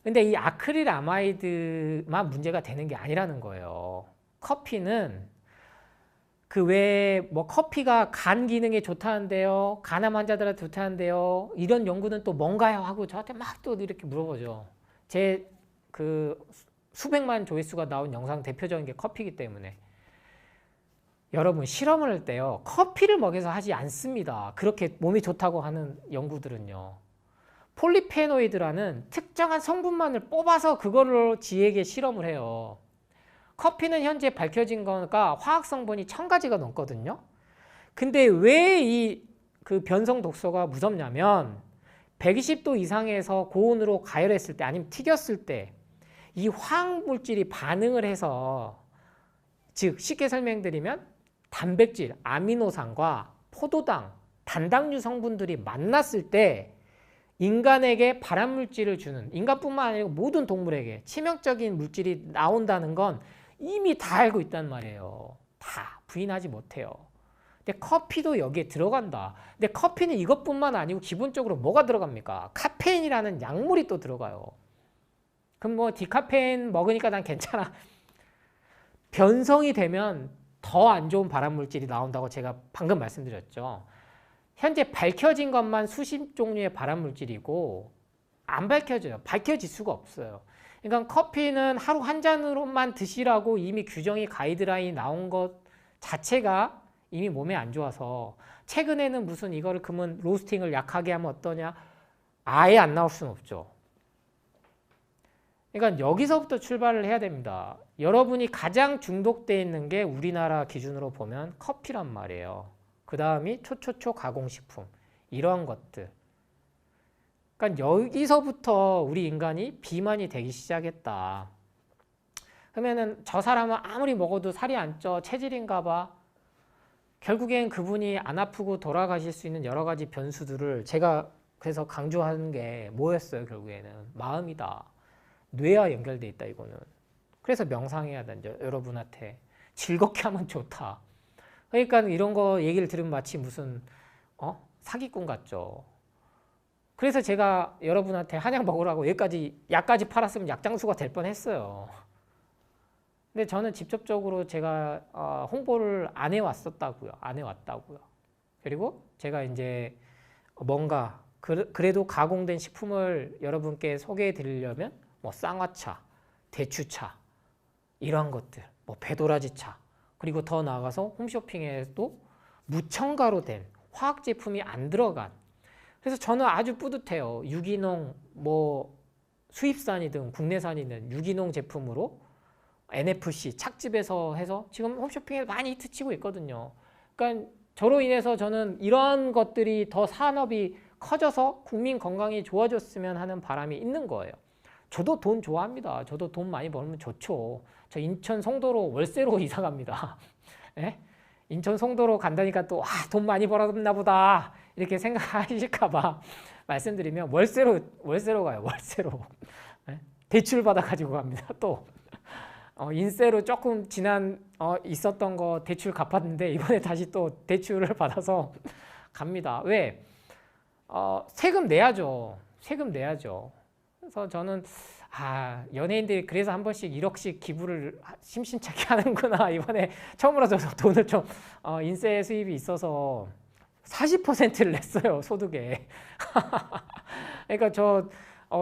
근데 이 아크릴 아마이드만 문제가 되는 게 아니라는 거예요. 커피는 그 외에 뭐 커피가 간 기능에 좋다는데요. 간암 환자들한테 좋다는데요. 이런 연구는 또 뭔가요? 하고 저한테 막 또 이렇게 물어보죠. 제 그 수백만 조회수가 나온 영상 대표적인 게 커피이기 때문에. 여러분 실험을 할 때요. 커피를 먹여서 하지 않습니다. 그렇게 몸이 좋다고 하는 연구들은요. 폴리페노이드라는 특정한 성분만을 뽑아서 그거를 지에게 실험을 해요. 커피는 현재 밝혀진 거가 화학 성분이 1000가지가 넘거든요. 근데 왜 이 그 변성 독소가 무섭냐면 120도 이상에서 고온으로 가열했을 때 아니면 튀겼을 때 이 화학 물질이 반응을 해서 즉 쉽게 설명드리면 단백질, 아미노산과 포도당, 단당류 성분들이 만났을 때 인간에게 발암물질을 주는 인간뿐만 아니고 모든 동물에게 치명적인 물질이 나온다는 건 이미 다 알고 있단 말이에요. 다 부인하지 못해요. 근데 커피도 여기에 들어간다. 근데 커피는 이것뿐만 아니고 기본적으로 뭐가 들어갑니까? 카페인이라는 약물이 또 들어가요. 그럼 뭐 디카페인 먹으니까 난 괜찮아. 변성이 되면 더 안 좋은 발암물질이 나온다고 제가 방금 말씀드렸죠. 현재 밝혀진 것만 수십 종류의 발암물질이고 안 밝혀져요. 밝혀질 수가 없어요. 그러니까 커피는 하루 한 잔으로만 드시라고 이미 규정이 가이드라인이 나온 것 자체가 이미 몸에 안 좋아서 최근에는 무슨 이거를 그러면 로스팅을 약하게 하면 어떠냐? 아예 안 나올 수는 없죠. 그러니까 여기서부터 출발을 해야 됩니다. 여러분이 가장 중독되어 있는 게 우리나라 기준으로 보면 커피란 말이에요. 그 다음이 초초초 가공식품 이러한 것들. 그러니까 여기서부터 우리 인간이 비만이 되기 시작했다. 그러면은 저 사람은 아무리 먹어도 살이 안 쪄 체질인가 봐. 결국엔 그분이 안 아프고 돌아가실 수 있는 여러 가지 변수들을 제가 그래서 강조하는 게 뭐였어요? 결국에는 마음이다. 뇌와 연결돼 있다 이거는. 그래서 명상해야 된다. 여러분한테 즐겁게 하면 좋다. 그러니까 이런 거 얘기를 들으면 마치 무슨 사기꾼 같죠. 그래서 제가 여러분한테 한약 먹으라고 여기까지 약까지 팔았으면 약장수가 될 뻔했어요. 근데 저는 직접적으로 제가 홍보를 안 해왔었다고요. 안 해왔다고요. 그리고 제가 이제 뭔가 그래도 가공된 식품을 여러분께 소개해 드리려면 뭐 쌍화차, 대추차 이러한 것들, 뭐 배도라지차, 그리고 더 나아가서 홈쇼핑에도 무첨가로 된 화학 제품이 안 들어간, 그래서 저는 아주 뿌듯해요. 유기농 뭐 수입산이든 국내산이든 유기농 제품으로 NFC 착즙에서 해서 지금 홈쇼핑에 많이 히트치고 있거든요. 그러니까 저로 인해서 저는 이러한 것들이 더 산업이 커져서 국민 건강이 좋아졌으면 하는 바람이 있는 거예요. 저도 돈 좋아합니다. 저도 돈 많이 벌면 좋죠. 저 인천 송도로 월세로 이사 갑니다. 예? 인천 송도로 간다니까 또 돈 많이 벌었나 보다 이렇게 생각하실까 봐 말씀드리면 월세로 가요. 월세로. 예? 대출 받아 가지고 갑니다. 또 인세로 조금 지난 있었던 거 대출 갚았는데 이번에 다시 또 대출을 받아서 갑니다. 왜? 세금 내야죠. 세금 내야죠. 그래서 저는 연예인들이 그래서 한 번씩 1억씩 기부를 심심찮게 하는구나. 이번에 처음으로 저도 돈을 좀 인세 수입이 있어서 40%를 냈어요. 소득에. 그러니까 저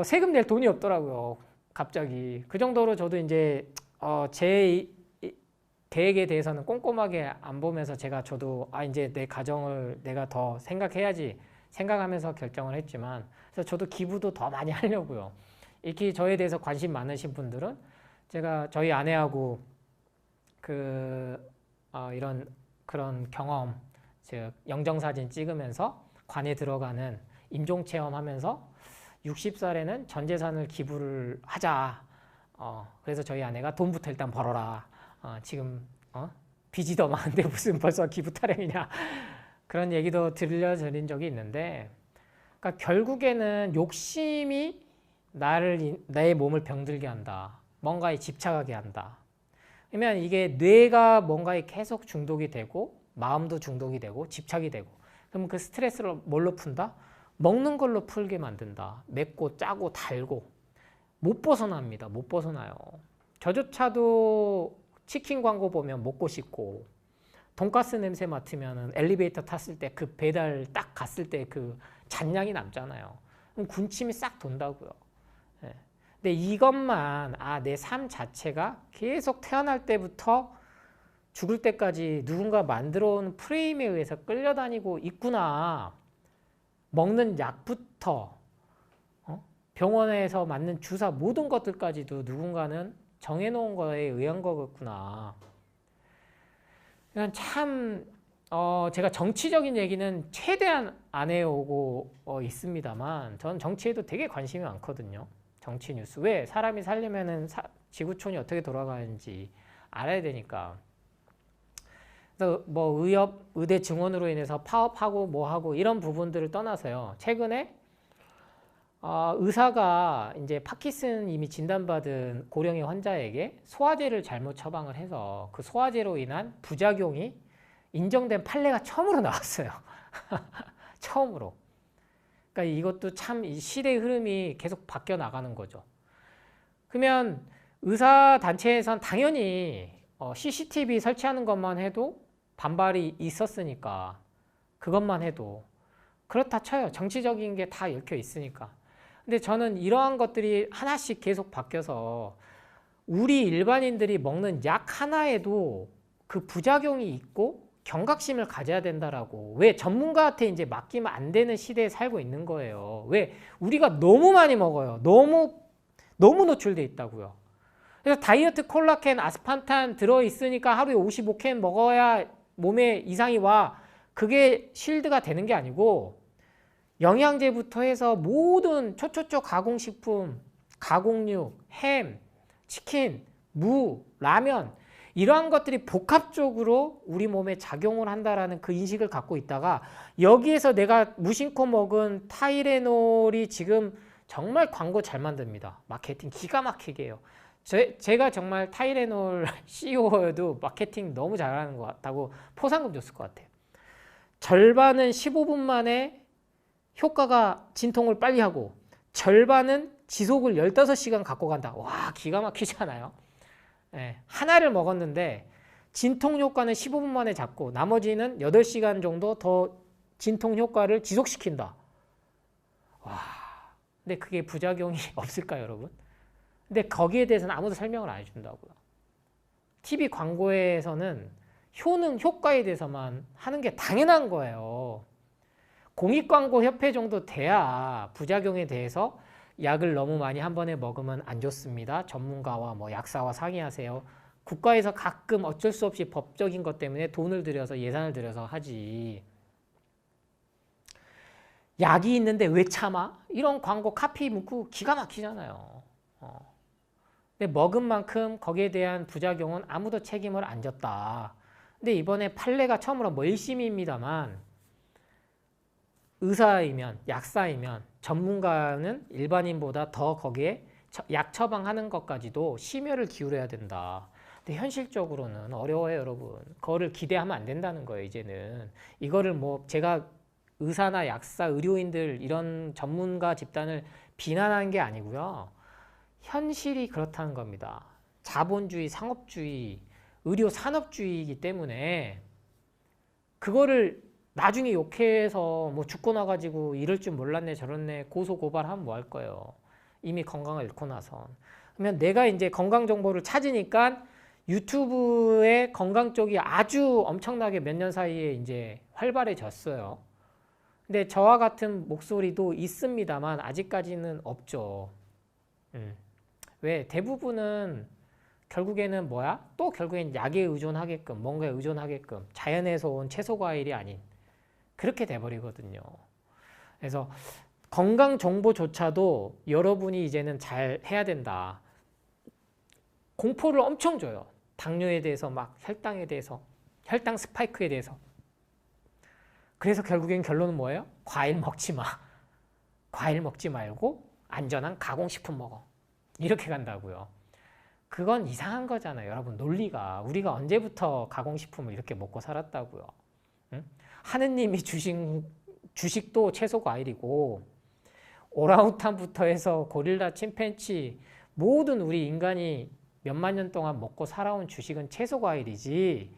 세금 낼 돈이 없더라고요. 갑자기. 그 정도로 저도 이제 제 계획에 대해서는 꼼꼼하게 안 보면서 저도 이제 내 가정을 내가 더 생각해야지 생각하면서 결정을 했지만, 그래서 저도 기부도 더 많이 하려고요. 이렇게 저에 대해서 관심 많으신 분들은 제가 저희 아내하고 이런 그런 경험, 즉 영정사진 찍으면서 관에 들어가는 임종 체험하면서 60살에는 전 재산을 기부를 하자. 그래서 저희 아내가 돈부터 일단 벌어라. 지금 빚이 더 많은데 무슨 벌써 기부 타령이냐. 그런 얘기도 들려드린 적이 있는데, 그러니까 결국에는 욕심이 내 몸을 병들게 한다. 뭔가에 집착하게 한다. 그러면 이게 뇌가 뭔가에 계속 중독이 되고 마음도 중독이 되고 집착이 되고, 그럼 그 스트레스를 뭘로 푼다? 먹는 걸로 풀게 만든다. 맵고 짜고 달고 못 벗어납니다. 못 벗어나요. 저조차도 치킨 광고 보면 먹고 싶고, 돈가스 냄새 맡으면 엘리베이터 탔을 때 그 배달 딱 갔을 때 그 잔향이 남잖아요. 그럼 군침이 싹 돈다고요. 예. 근데 이것만 내 삶 자체가 계속 태어날 때부터 죽을 때까지 누군가 만들어 온 프레임에 의해서 끌려다니고 있구나. 먹는 약부터 병원에서 맞는 주사 모든 것들까지도 누군가는 정해놓은 거에 의한 거겠구나. 참 제가 정치적인 얘기는 최대한 안 해오고 있습니다만, 저는 정치에도 되게 관심이 많거든요. 정치 뉴스. 왜? 사람이 살려면은 지구촌이 어떻게 돌아가는지 알아야 되니까. 그래서 뭐 의대 증원으로 인해서 파업하고 뭐하고 이런 부분들을 떠나서요. 최근에 의사가 이제 파킨슨 이미 진단받은 고령의 환자에게 소화제를 잘못 처방을 해서 그 소화제로 인한 부작용이 인정된 판례가 처음으로 나왔어요. 처음으로. 그러니까 이것도 참 이 시대의 흐름이 계속 바뀌어 나가는 거죠. 그러면 의사 단체에선 당연히 CCTV 설치하는 것만 해도 반발이 있었으니까, 그것만 해도 그렇다 쳐요. 정치적인 게 다 얽혀 있으니까. 근데 저는 이러한 것들이 하나씩 계속 바뀌어서 우리 일반인들이 먹는 약 하나에도 그 부작용이 있고 경각심을 가져야 된다라고. 왜? 전문가한테 이제 맡기면 안 되는 시대에 살고 있는 거예요. 왜? 우리가 너무 많이 먹어요. 너무 노출돼 있다고요. 그래서 다이어트 콜라겐, 아스파탄 들어있으니까 하루에 55캔 먹어야 몸에 이상이 와. 그게 실드가 되는 게 아니고, 영양제부터 해서 모든 초초초 가공식품, 가공육, 햄, 치킨, 무, 라면, 이러한 것들이 복합적으로 우리 몸에 작용을 한다라는 그 인식을 갖고 있다가, 여기에서 내가 무심코 먹은 타이레놀이 지금 정말 광고 잘 만듭니다. 마케팅 기가 막히게 해요. 제가 정말 타이레놀 CEO여도 마케팅 너무 잘하는 것 같다고 포상금 줬을 것 같아요. 절반은 15분 만에 효과가 진통을 빨리 하고 절반은 지속을 15시간 갖고 간다. 와, 기가 막히잖아요. 네, 하나를 먹었는데 진통 효과는 15분 만에 잡고 나머지는 8시간 정도 더 진통 효과를 지속시킨다. 와, 근데 그게 부작용이 없을까요, 여러분? 근데 거기에 대해서는 아무도 설명을 안 해준다고요. TV 광고에서는 효능, 효과에 대해서만 하는 게 당연한 거예요. 공익광고협회 정도 돼야 부작용에 대해서 약을 너무 많이 한 번에 먹으면 안 좋습니다. 전문가와 뭐 약사와 상의하세요. 국가에서 가끔 어쩔 수 없이 법적인 것 때문에 돈을 들여서 예산을 들여서 하지. 약이 있는데 왜 참아? 이런 광고 카피 문구 기가 막히잖아요. 근데 먹은 만큼 거기에 대한 부작용은 아무도 책임을 안 졌다. 근데 이번에 판례가 처음으로 뭐 1심입니다만 의사이면 약사이면 전문가는 일반인보다 더 거기에 약 처방하는 것까지도 심혈을 기울여야 된다. 근데 현실적으로는 어려워요, 여러분. 그거를 기대하면 안 된다는 거예요, 이제는. 이거를 뭐 제가 의사나 약사, 의료인들 이런 전문가 집단을 비난하는 게 아니고요. 현실이 그렇다는 겁니다. 자본주의, 상업주의, 의료 산업주의이기 때문에 그거를 나중에 욕해서 뭐 죽고 나가지고 이럴 줄 몰랐네 저랬네 고소 고발하면 뭐 할 거예요. 이미 건강을 잃고 나선. 그러면 내가 이제 건강 정보를 찾으니까 유튜브의 건강 쪽이 아주 엄청나게 몇 년 사이에 이제 활발해졌어요. 근데 저와 같은 목소리도 있습니다만 아직까지는 없죠. 왜? 대부분은 결국에는 뭐야? 또 결국엔 약에 의존하게끔 뭔가에 의존하게끔 자연에서 온 채소과일이 아닌 그렇게 돼버리거든요. 그래서 건강 정보조차도 여러분이 이제는 잘 해야 된다. 공포를 엄청 줘요. 당뇨에 대해서 막 혈당에 대해서 혈당 스파이크에 대해서. 그래서 결국엔 결론은 뭐예요? 과일 먹지 마. 과일 먹지 말고 안전한 가공식품 먹어. 이렇게 간다고요. 그건 이상한 거잖아요. 여러분 논리가. 우리가 언제부터 가공식품을 이렇게 먹고 살았다고요. 응? 하느님이 주신 주식도 채소 과일이고 오랑우탄부터 해서 고릴라, 침팬치 모든 우리 인간이 몇만 년 동안 먹고 살아온 주식은 채소 과일이지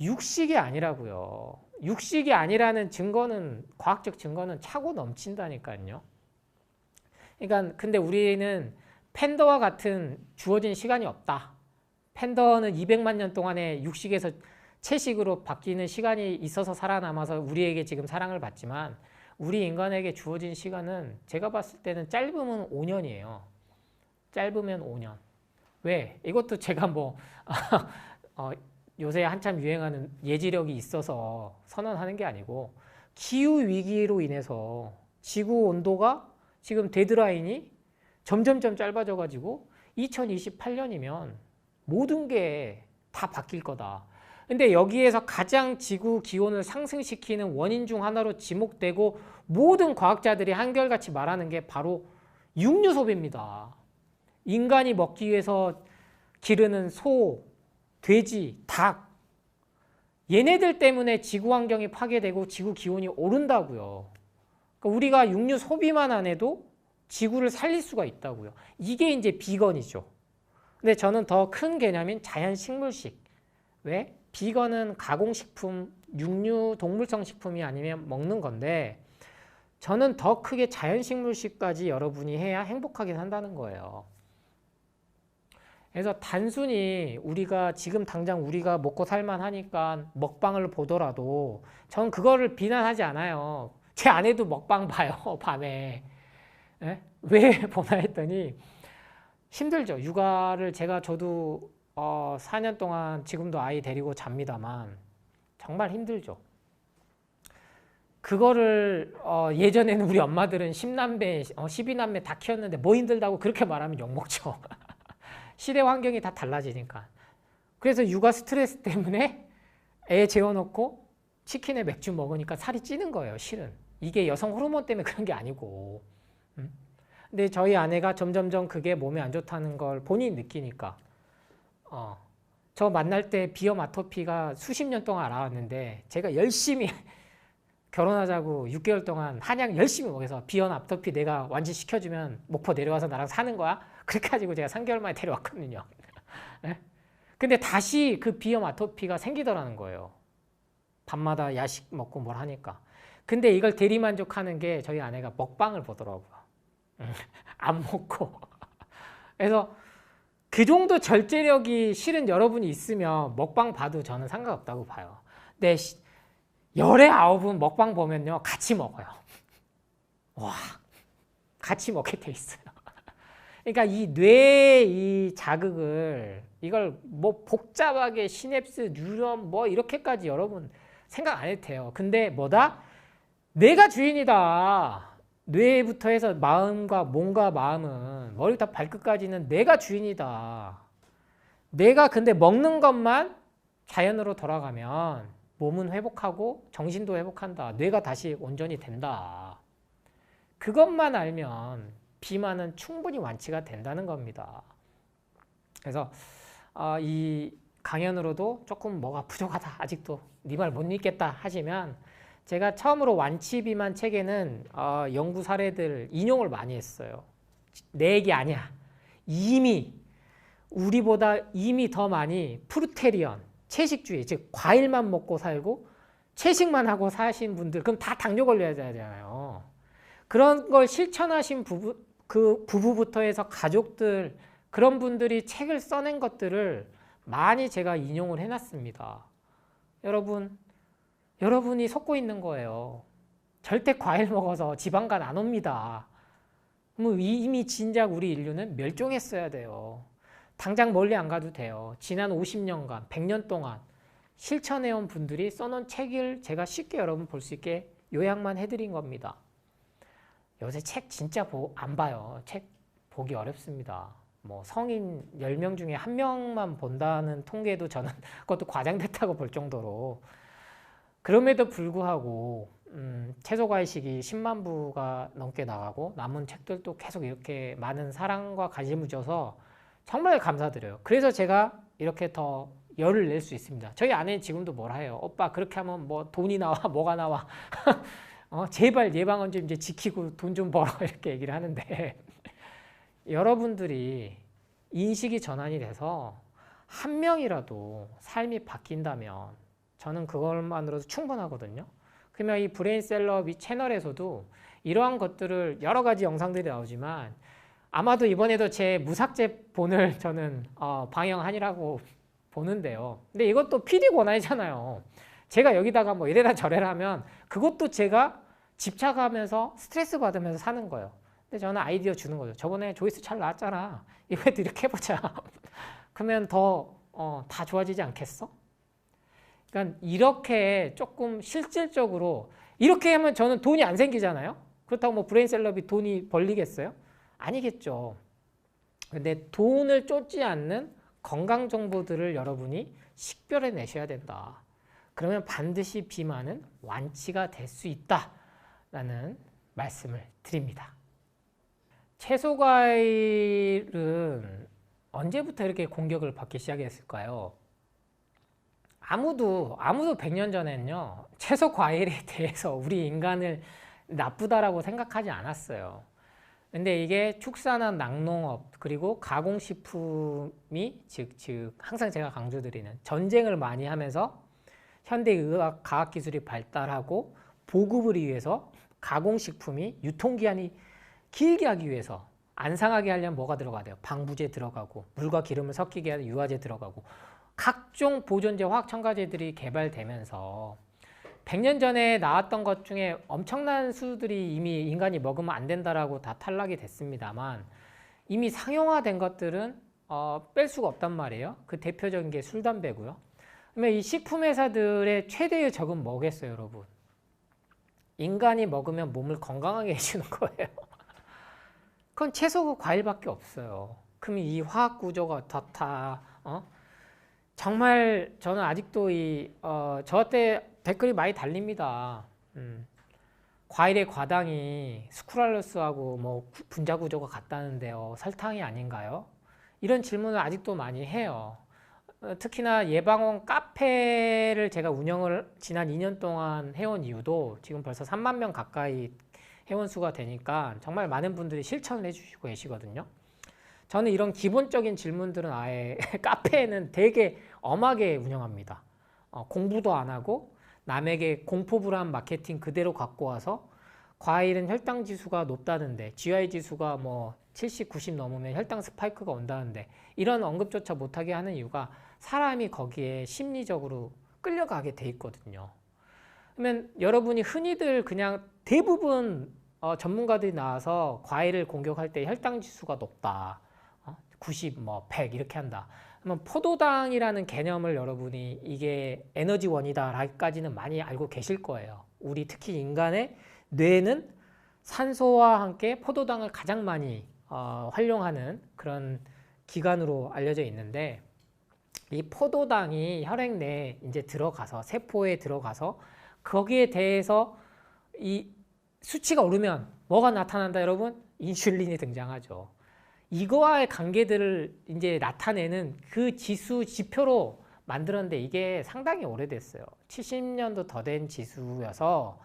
육식이 아니라고요. 육식이 아니라는 증거는 과학적 증거는 차고 넘친다니까요. 그러니까 근데 우리는 팬더와 같은 주어진 시간이 없다. 팬더는 200만 년 동안의 육식에서 채식으로 바뀌는 시간이 있어서 살아남아서 우리에게 지금 사랑을 받지만 우리 인간에게 주어진 시간은 제가 봤을 때는 짧으면 5년이에요. 짧으면 5년. 왜? 이것도 제가 뭐 요새 한참 유행하는 예지력이 있어서 선언하는 게 아니고 기후위기로 인해서 지구 온도가 지금 데드라인이 점점점 짧아져가지고 2028년이면 모든 게 다 바뀔 거다. 근데 여기에서 가장 지구 기온을 상승시키는 원인 중 하나로 지목되고 모든 과학자들이 한결같이 말하는 게 바로 육류 소비입니다. 인간이 먹기 위해서 기르는 소, 돼지, 닭 얘네들 때문에 지구 환경이 파괴되고 지구 기온이 오른다고요. 그러니까 우리가 육류 소비만 안 해도 지구를 살릴 수가 있다고요. 이게 이제 비건이죠. 근데 저는 더 큰 개념인 자연식물식. 왜? 비건은 가공식품, 육류, 동물성 식품이 아니면 먹는 건데 저는 더 크게 자연식물식까지 여러분이 해야 행복하게 산다는 거예요. 그래서 단순히 우리가 지금 당장 우리가 먹고 살만 하니까 먹방을 보더라도 저는 그거를 비난하지 않아요. 제 아내도 먹방 봐요, 밤에. 에? 왜 보나 했더니 힘들죠. 육아를 저도 4년 동안 지금도 아이 데리고 잡니다만 정말 힘들죠. 그거를 예전에는 우리 엄마들은 10남매, 12남매 다 키웠는데 뭐 힘들다고 그렇게 말하면 욕먹죠. 시대 환경이 다 달라지니까. 그래서 육아 스트레스 때문에 애 재워놓고 치킨에 맥주 먹으니까 살이 찌는 거예요, 실은. 이게 여성 호르몬 때문에 그런 게 아니고. 근데 근데 저희 아내가 점점점 그게 몸에 안 좋다는 걸 본인이 느끼니까 저 만날 때 비염 아토피가 수십 년 동안 알아왔는데 제가 열심히 결혼하자고 6개월 동안 한약 열심히 먹여서 비염 아토피 내가 완치시켜주면 목포 내려와서 나랑 사는 거야? 그렇게 가지고 제가 3개월 만에 데려왔거든요. 네? 근데 다시 그 비염 아토피가 생기더라는 거예요. 밤마다 야식 먹고 뭘 하니까. 근데 이걸 대리만족하는 게 저희 아내가 먹방을 보더라고요. 안 먹고. 그래서 그 정도 절제력이 실은 여러분이 있으면 먹방 봐도 저는 상관없다고 봐요. 근데 열의 9은 먹방 보면요 같이 먹어요. 와, 같이 먹게 돼 있어요. 그러니까 이 뇌의 이 자극을 이걸 뭐 복잡하게 시냅스, 뉴런 뭐 이렇게까지 여러분 생각 안 해도 돼요. 근데 뭐다? 내가 주인이다. 뇌부터 해서 마음과 몸과 마음은 머리부터 발끝까지는 내가 주인이다. 내가 근데 먹는 것만 자연으로 돌아가면 몸은 회복하고 정신도 회복한다. 뇌가 다시 온전히 된다. 그것만 알면 비만은 충분히 완치가 된다는 겁니다. 그래서 이 강연으로도 조금 뭐가 부족하다. 아직도 네 말 못 읽겠다 하시면 제가 처음으로 완치 비만 책에는 연구 사례들 인용을 많이 했어요. 내 얘기 아니야. 이미 우리보다 이미 더 많이 프루테리언, 채식주의, 즉 과일만 먹고 살고 채식만 하고 사신 분들, 그럼 다 당뇨 걸려야 되잖아요. 그런 걸 실천하신 부부부터 해서 가족들, 그런 분들이 책을 써낸 것들을 많이 제가 인용을 해놨습니다. 여러분이 속고 있는 거예요. 절대 과일 먹어서 지방간 안 옵니다. 이미 진작 우리 인류는 멸종했어야 돼요. 당장 멀리 안 가도 돼요. 지난 50년간, 100년 동안 실천해온 분들이 써놓은 책을 제가 쉽게 여러분 볼 수 있게 요약만 해드린 겁니다. 요새 책 진짜 안 봐요. 책 보기 어렵습니다. 뭐 성인 10명 중에 1명만 본다는 통계도 저는 그것도 과장됐다고 볼 정도로, 그럼에도 불구하고 채소과일식이 10만 부가 넘게 나가고 남은 책들도 계속 이렇게 많은 사랑과 관심을 줘서 정말 감사드려요. 그래서 제가 이렇게 더 열을 낼 수 있습니다. 저희 아내는 지금도 뭐라 해요. 오빠 그렇게 하면 뭐 돈이 나와 뭐가 나와 제발 예방원 좀 이제 지키고 돈 좀 벌어 이렇게 얘기를 하는데 여러분들이 인식이 전환이 돼서 한 명이라도 삶이 바뀐다면 저는 그것만으로도 충분하거든요. 그러면 이 브레인셀럽 이 채널에서도 이러한 것들을 여러 가지 영상들이 나오지만 아마도 이번에도 제 무삭제본을 저는 방영하니라고 보는데요. 근데 이것도 PD 권한이잖아요. 제가 여기다가 뭐 이래라 저래라 하면 그것도 제가 집착하면서 스트레스 받으면서 사는 거예요. 근데 저는 아이디어 주는 거죠. 저번에 조이스 잘 나왔잖아. 이번에도 이렇게 해보자. 그러면 다 좋아지지 않겠어? 그러니까 이렇게 조금 실질적으로 이렇게 하면 저는 돈이 안 생기잖아요. 그렇다고 뭐 브레인셀럽이 돈이 벌리겠어요? 아니겠죠. 근데 돈을 쫓지 않는 건강 정보들을 여러분이 식별해 내셔야 된다. 그러면 반드시 비만은 완치가 될 수 있다라는 말씀을 드립니다. 채소 과일은 언제부터 이렇게 공격을 받기 시작했을까요? 아무도 100년 전에는요 채소 과일에 대해서 우리 인간을 나쁘다라고 생각하지 않았어요. 근데 이게 축산업, 낙농업 그리고 가공식품이 즉 항상 제가 강조드리는 전쟁을 많이 하면서 현대의학 과학기술이 발달하고 보급을 위해서 가공식품이 유통기한이 길게 하기 위해서 안 상하게 하려면 뭐가 들어가야 돼요? 방부제 들어가고 물과 기름을 섞이게 하는 유화제 들어가고 각종 보존제, 화학 첨가제들이 개발되면서 100년 전에 나왔던 것 중에 엄청난 수들이 이미 인간이 먹으면 안 된다라고 다 탈락이 됐습니다만 이미 상용화된 것들은 뺄 수가 없단 말이에요. 그 대표적인 게 술, 담배고요. 그러면 이 식품회사들의 최대의 적은 뭐겠어요, 여러분? 인간이 먹으면 몸을 건강하게 해주는 거예요. 그건 채소고 과일밖에 없어요. 그럼 이 화학 구조가 어떻다? 정말 저는 아직도 저한테 댓글이 많이 달립니다. 과일의 과당이 스크랄로스하고 뭐 분자 구조가 같다는데요. 설탕이 아닌가요? 이런 질문을 아직도 많이 해요. 특히나 예방원 카페를 제가 운영을 지난 2년 동안 해온 이유도 지금 벌써 3만 명 가까이 회원수가 되니까 정말 많은 분들이 실천을 해주시고 계시거든요. 저는 이런 기본적인 질문들은 아예 카페에는 되게 엄하게 운영합니다. 공부도 안 하고 남에게 공포불안 마케팅 그대로 갖고 와서 과일은 혈당 지수가 높다는데 GI 지수가 뭐 70, 90 넘으면 혈당 스파이크가 온다는데 이런 언급조차 못하게 하는 이유가 사람이 거기에 심리적으로 끌려가게 돼 있거든요. 그러면 여러분이 흔히들 그냥 대부분 전문가들이 나와서 과일을 공격할 때 혈당 지수가 높다. 90, 뭐 100 이렇게 한다. 그러면 포도당이라는 개념을 여러분이 이게 에너지원이다라기까지는 많이 알고 계실 거예요. 우리 특히 인간의 뇌는 산소와 함께 포도당을 가장 많이 활용하는 그런 기관으로 알려져 있는데 이 포도당이 혈액 내에 이제 들어가서 세포에 들어가서 거기에 대해서 이 수치가 오르면 뭐가 나타난다 여러분? 인슐린이 등장하죠. 이거와의 관계들을 이제 나타내는 그 지표로 만들었는데 이게 상당히 오래됐어요. 70년도 더 된 지수여서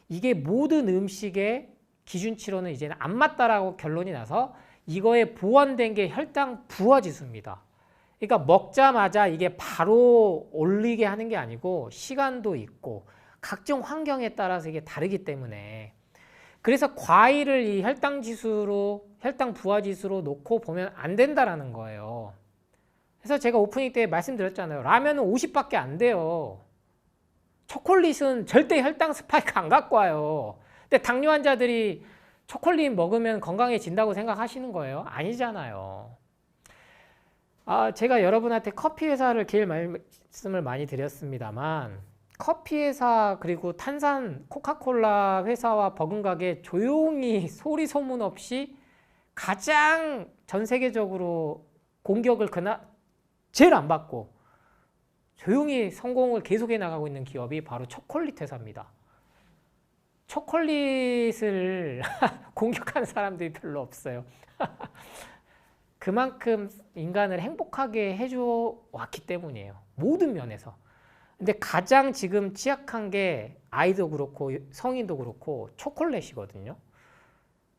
이게 모든 음식의 기준치로는 이제는 안 맞다라고 결론이 나서 이거에 보완된 게 혈당 부하 지수입니다. 그러니까 먹자마자 이게 바로 올리게 하는 게 아니고 시간도 있고 각종 환경에 따라서 이게 다르기 때문에 그래서 과일을 이 혈당 지수로 혈당 부하 지수로 놓고 보면 안 된다라는 거예요. 그래서 제가 오프닝 때 말씀드렸잖아요. 라면은 50밖에 안 돼요. 초콜릿은 절대 혈당 스파이크 안 갖고 와요. 근데 당뇨 환자들이 초콜릿 먹으면 건강해진다고 생각하시는 거예요? 아니잖아요. 제가 여러분한테 커피 회사를 길 말씀을 많이 드렸습니다만 커피 회사 그리고 탄산 코카콜라 회사와 버금가게 조용히 소리 소문 없이 가장 전 세계적으로 공격을 제일 안 받고 조용히 성공을 계속해 나가고 있는 기업이 바로 초콜릿 회사입니다. 초콜릿을 공격하는 사람들이 별로 없어요. 그만큼 인간을 행복하게 해줘 왔기 때문이에요. 모든 면에서. 근데 가장 지금 취약한 게 아이도 그렇고 성인도 그렇고 초콜릿이거든요.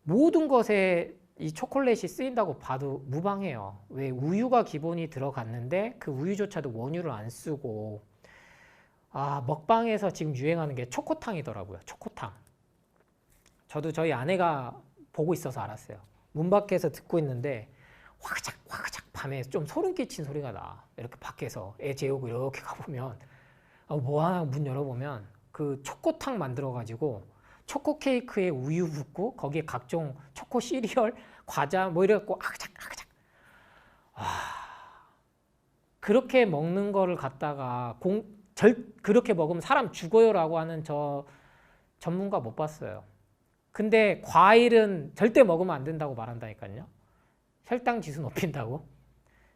모든 것에 이 초콜릿이 쓰인다고 봐도 무방해요. 왜 우유가 기본이 들어갔는데 그 우유조차도 원유를 안 쓰고 먹방에서 지금 유행하는 게 초코탕이더라고요. 초코탕. 저도 저희 아내가 보고 있어서 알았어요. 문 밖에서 듣고 있는데 화가작 화가작 밤에 좀 소름 끼친 소리가 나. 이렇게 밖에서 애 재우고 이렇게 가보면 뭐 하나 문 열어보면 그 초코탕 만들어가지고 초코 케이크에 우유 붓고 거기에 각종 초코 시리얼, 과자 뭐 이래갖고 아그작 아그작 그렇게 먹는 거를 갖다가 그렇게 먹으면 사람 죽어요라고 하는 저 전문가 못 봤어요. 근데 과일은 절대 먹으면 안 된다고 말한다니까요. 혈당 지수 높인다고.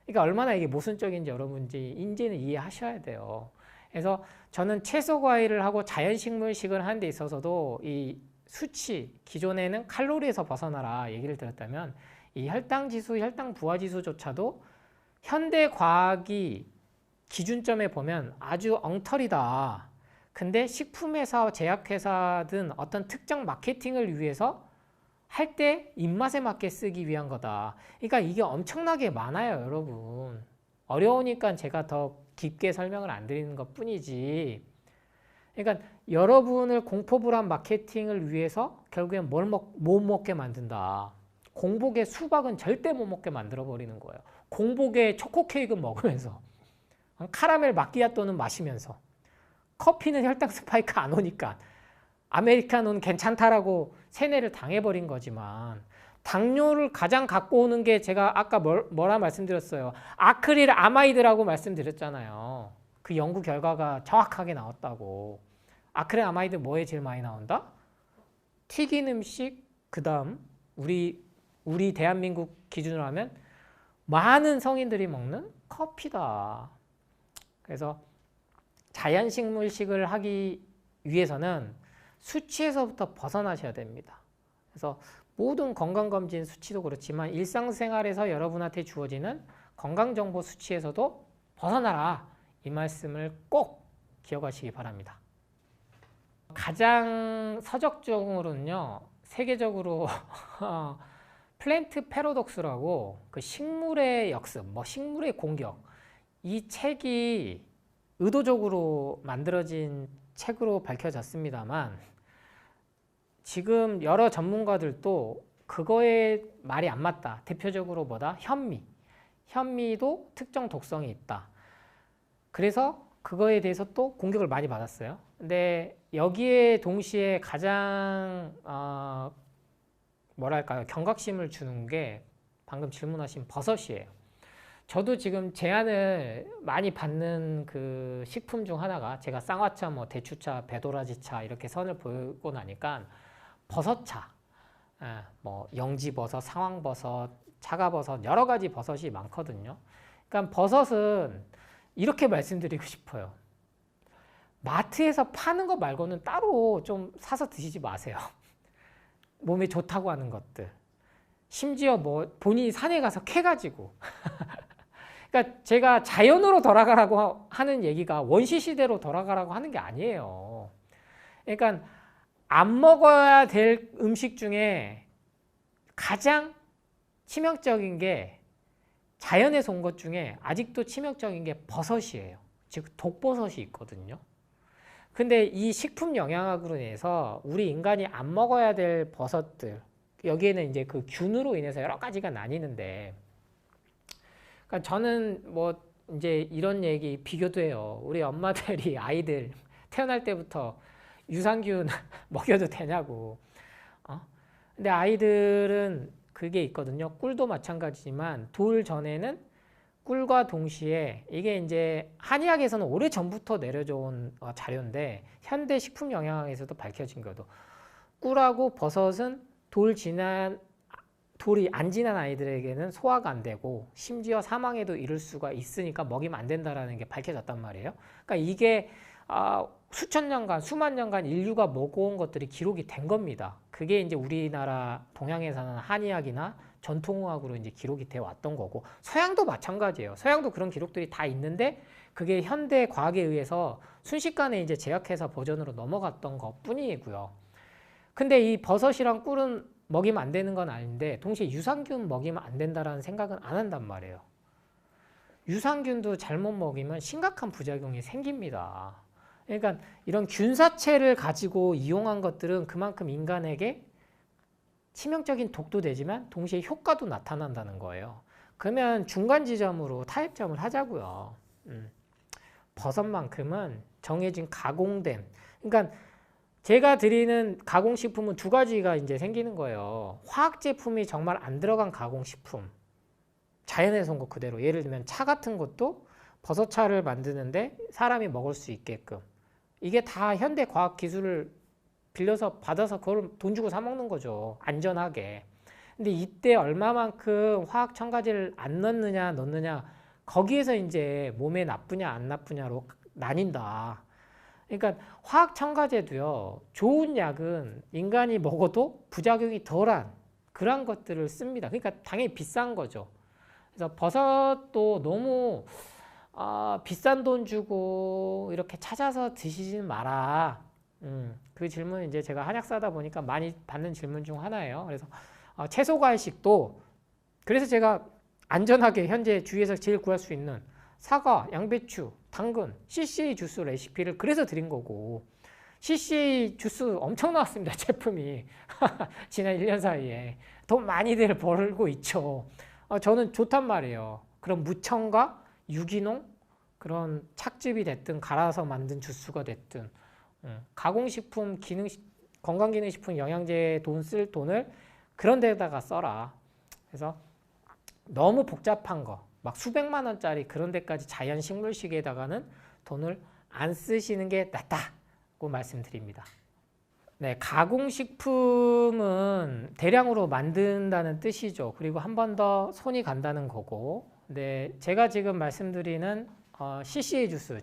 그러니까 얼마나 이게 모순적인지 여러분이 이제는 이해하셔야 돼요. 그래서 저는 채소 과일을 하고 자연식물식을 하는 데 있어서도 이 수치, 기존에는 칼로리에서 벗어나라 얘기를 들었다면 이 혈당 지수, 혈당 부하 지수조차도 현대 과학이 기준점에 보면 아주 엉터리다. 근데 식품회사, 제약회사든 어떤 특정 마케팅을 위해서 할 때 입맛에 맞게 쓰기 위한 거다. 그러니까 이게 엄청나게 많아요, 여러분. 어려우니까 제가 더 깊게 설명을 안 드리는 것 뿐이지. 그러니까 여러분을 공포불안 마케팅을 위해서 결국엔 못 먹게 만든다. 공복에 수박은 절대 못 먹게 만들어버리는 거예요. 공복에 초코 케이크 먹으면서 카라멜 마끼아또는 마시면서 커피는 혈당 스파이크 안 오니까 아메리카노는 괜찮다라고 세뇌를 당해버린 거지만 당뇨를 가장 갖고 오는 게 제가 아까 뭐라 말씀드렸어요. 아크릴 아마이드라고 말씀드렸잖아요. 그 연구 결과가 정확하게 나왔다고. 아크릴 아마이드 뭐에 제일 많이 나온다? 튀긴 음식, 그 다음 우리 대한민국 기준으로 하면 많은 성인들이 먹는 커피다. 그래서 자연식물식을 하기 위해서는 수치에서부터 벗어나셔야 됩니다. 그래서 모든 건강검진 수치도 그렇지만 일상생활에서 여러분한테 주어지는 건강정보 수치에서도 벗어나라. 이 말씀을 꼭 기억하시기 바랍니다. 가장 서적적으로는요, 세계적으로 플랜트 패러독스라고 그 식물의 역습, 뭐 식물의 공격, 이 책이 의도적으로 만들어진 책으로 밝혀졌습니다만 지금 여러 전문가들도 그거에 말이 안 맞다. 대표적으로 뭐다? 현미도 특정 독성이 있다. 그래서 그거에 대해서 또 공격을 많이 받았어요. 근데 여기에 동시에 가장 뭐랄까요? 경각심을 주는 게 방금 질문하신 버섯이에요. 저도 지금 제안을 많이 받는 그 식품 중 하나가 제가 쌍화차, 뭐 대추차, 배도라지차 이렇게 선을 보고 나니까 버섯차, 뭐 영지버섯, 상황버섯, 차가버섯 여러 가지 버섯이 많거든요. 그러니까 버섯은 이렇게 말씀드리고 싶어요. 마트에서 파는 거 말고는 따로 좀 사서 드시지 마세요. 몸에 좋다고 하는 것들. 심지어 뭐 본인이 산에 가서 캐가지고. 그러니까 제가 자연으로 돌아가라고 하는 얘기가 원시 시대로 돌아가라고 하는 게 아니에요. 그러니까 안 먹어야 될 음식 중에 가장 치명적인 게 자연에서 온 것 중에 아직도 치명적인 게 버섯이에요. 즉 독버섯이 있거든요. 근데 이 식품 영양학으로 인해서 우리 인간이 안 먹어야 될 버섯들, 여기에는 이제 그 균으로 인해서 여러 가지가 나뉘는데, 그러니까 저는 뭐 이제 이런 얘기 비교도 해요. 우리 엄마들이 아이들 태어날 때부터 유산균 먹여도 되냐고. 근데 아이들은 그게 있거든요. 꿀도 마찬가지지만 돌 전에는 꿀과 동시에 이게 이제 한의학에서는 오래 전부터 내려져 온 자료인데 현대 식품 영양학에서도 밝혀진 거도 꿀하고 버섯은 돌이 안 지난 아이들에게는 소화가 안 되고 심지어 사망에도 이를 수가 있으니까 먹이면 안 된다라는 게 밝혀졌단 말이에요. 그러니까 이게 수천 년간, 수만 년간 인류가 먹어온 것들이 기록이 된 겁니다. 그게 이제 우리나라 동양에서는 한의학이나 전통의학으로 이제 기록이 되어 왔던 거고, 서양도 마찬가지예요. 서양도 그런 기록들이 다 있는데, 그게 현대 과학에 의해서 순식간에 이제 제약회사 버전으로 넘어갔던 것 뿐이고요. 근데 이 버섯이랑 꿀은 먹이면 안 되는 건 아닌데, 동시에 유산균 먹이면 안 된다라는 생각은 안 한단 말이에요. 유산균도 잘못 먹이면 심각한 부작용이 생깁니다. 그러니까 이런 균사체를 가지고 이용한 것들은 그만큼 인간에게 치명적인 독도 되지만 동시에 효과도 나타난다는 거예요. 그러면 중간 지점으로 타협점을 하자고요. 버섯만큼은 정해진 가공된, 그러니까 제가 드리는 가공식품은 두 가지가 이제 생기는 거예요. 화학 제품이 정말 안 들어간 가공식품, 자연에서 온 거 그대로. 예를 들면 차 같은 것도 버섯차를 만드는데 사람이 먹을 수 있게끔, 이게 다 현대 과학 기술을 빌려서 받아서 그걸 돈 주고 사 먹는 거죠. 안전하게. 근데 이때 얼마만큼 화학 첨가제를 안 넣느냐 거기에서 이제 몸에 나쁘냐 안 나쁘냐로 나뉜다. 그러니까 화학 첨가제도요, 좋은 약은 인간이 먹어도 부작용이 덜한 그런 것들을 씁니다. 그러니까 당연히 비싼 거죠. 그래서 버섯도 너무 비싼 돈 주고 이렇게 찾아서 드시진 마라. 그 질문은 이제 제가 한약사다 보니까 많이 받는 질문 중 하나예요. 그래서 채소 과일식도, 그래서 제가 안전하게 현재 주위에서 제일 구할 수 있는 사과, 양배추, 당근, CCA 주스 레시피를 그래서 드린 거고, CCA 주스 엄청 나왔습니다. 제품이 지난 1년 사이에 돈 많이들 벌고 있죠. 저는 좋단 말이에요. 그런 무첨가, 유기농, 그런 착즙이 됐든 갈아서 만든 주스가 됐든 가공식품, 건강기능식품, 영양제에 쓸 돈을 그런 데다가 써라. 그래서 너무 복잡한 거, 막 수백만 원짜리 그런 데까지 자연식물식에다가는 돈을 안 쓰시는 게 낫다고 말씀드립니다. 네, 가공식품은 대량으로 만든다는 뜻이죠. 그리고 한 번 더 손이 간다는 거고, 네, 제가 지금 말씀드리는 CCA 주스,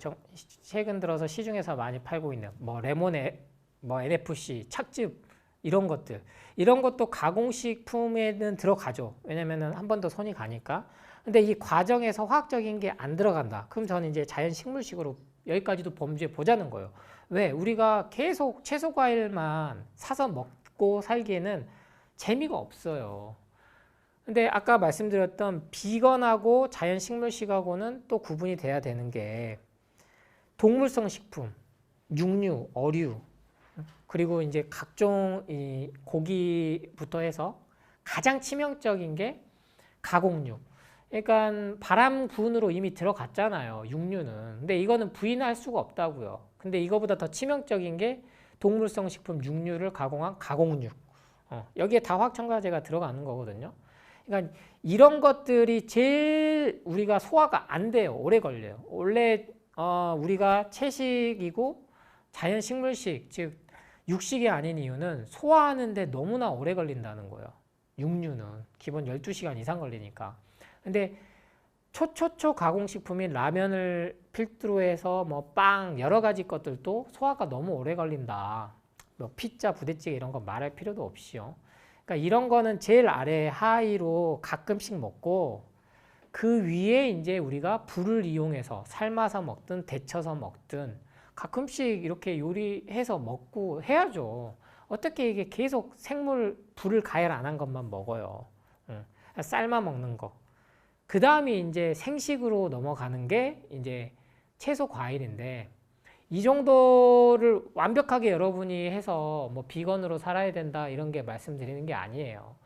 최근 들어서 시중에서 많이 팔고 있는 뭐 레몬의 뭐 NFC, 착즙 이런 것들, 이런 것도 가공식품에는 들어가죠. 왜냐면은 한 번 더 손이 가니까. 근데 이 과정에서 화학적인 게 안 들어간다. 그럼 저는 이제 자연식물식으로 여기까지도 범주에 보자는 거예요. 왜? 우리가 계속 채소 과일만 사서 먹고 살기에는 재미가 없어요. 근데 아까 말씀드렸던 비건하고 자연식물식하고는 또 구분이 돼야 되는 게 동물성 식품, 육류, 어류, 그리고 이제 각종 이 고기부터 해서 가장 치명적인 게 가공육. 그러니까 발암군으로 이미 들어갔잖아요. 육류는. 근데 이거는 부인할 수가 없다고요. 근데 이거보다 더 치명적인 게 동물성 식품 육류를 가공한 가공육. 여기에 다 화학첨가제가 들어가는 거거든요. 그러니까 이런 것들이 제일 우리가 소화가 안 돼요. 오래 걸려요. 원래 우리가 채식이고 자연식물식, 즉 육식이 아닌 이유는 소화하는데 너무나 오래 걸린다는 거예요. 육류는 기본 12시간 이상 걸리니까. 근데 초초초 가공식품인 라면을 필두로 해서 뭐 빵 여러 가지 것들도 소화가 너무 오래 걸린다. 뭐 피자, 부대찌개 이런 거 말할 필요도 없이요. 그러니까 이런 거는 제일 아래 하위로 가끔씩 먹고 그 위에 이제 우리가 불을 이용해서 삶아서 먹든 데쳐서 먹든 가끔씩 이렇게 요리해서 먹고 해야죠. 어떻게 이게 계속 생물 불을 가열 안 한 것만 먹어요. 삶아 먹는 거. 그 다음이 이제 생식으로 넘어가는 게 이제 채소 과일인데 이 정도를 완벽하게 여러분이 해서 뭐 비건으로 살아야 된다 이런 게 말씀드리는 게 아니에요.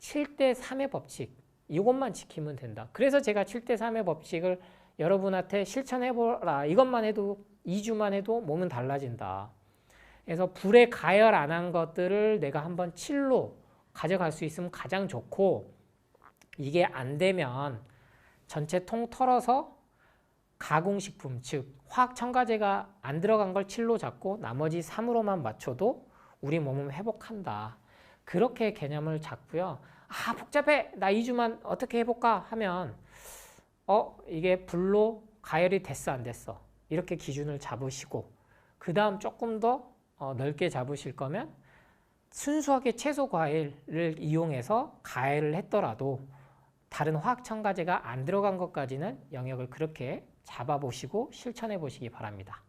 7대 3의 법칙 이것만 지키면 된다. 그래서 제가 7대 3의 법칙을 여러분한테 실천해보라. 이것만 해도 2주만 해도 몸은 달라진다. 그래서 불에 가열 안 한 것들을 내가 한번 7로 가져갈 수 있으면 가장 좋고 이게 안 되면 전체 통 털어서 가공식품, 즉 화학첨가제가 안 들어간 걸 7로 잡고 나머지 3으로만 맞춰도 우리 몸은 회복한다. 그렇게 개념을 잡고요. 아 복잡해. 나 2주만 어떻게 해볼까 하면 이게 불로 가열이 됐어 안 됐어. 이렇게 기준을 잡으시고 그 다음 조금 더 넓게 잡으실 거면 순수하게 채소 과일을 이용해서 가열을 했더라도 다른 화학첨가제가 안 들어간 것까지는 영역을 그렇게 잡아보시고 실천해 보시기 바랍니다.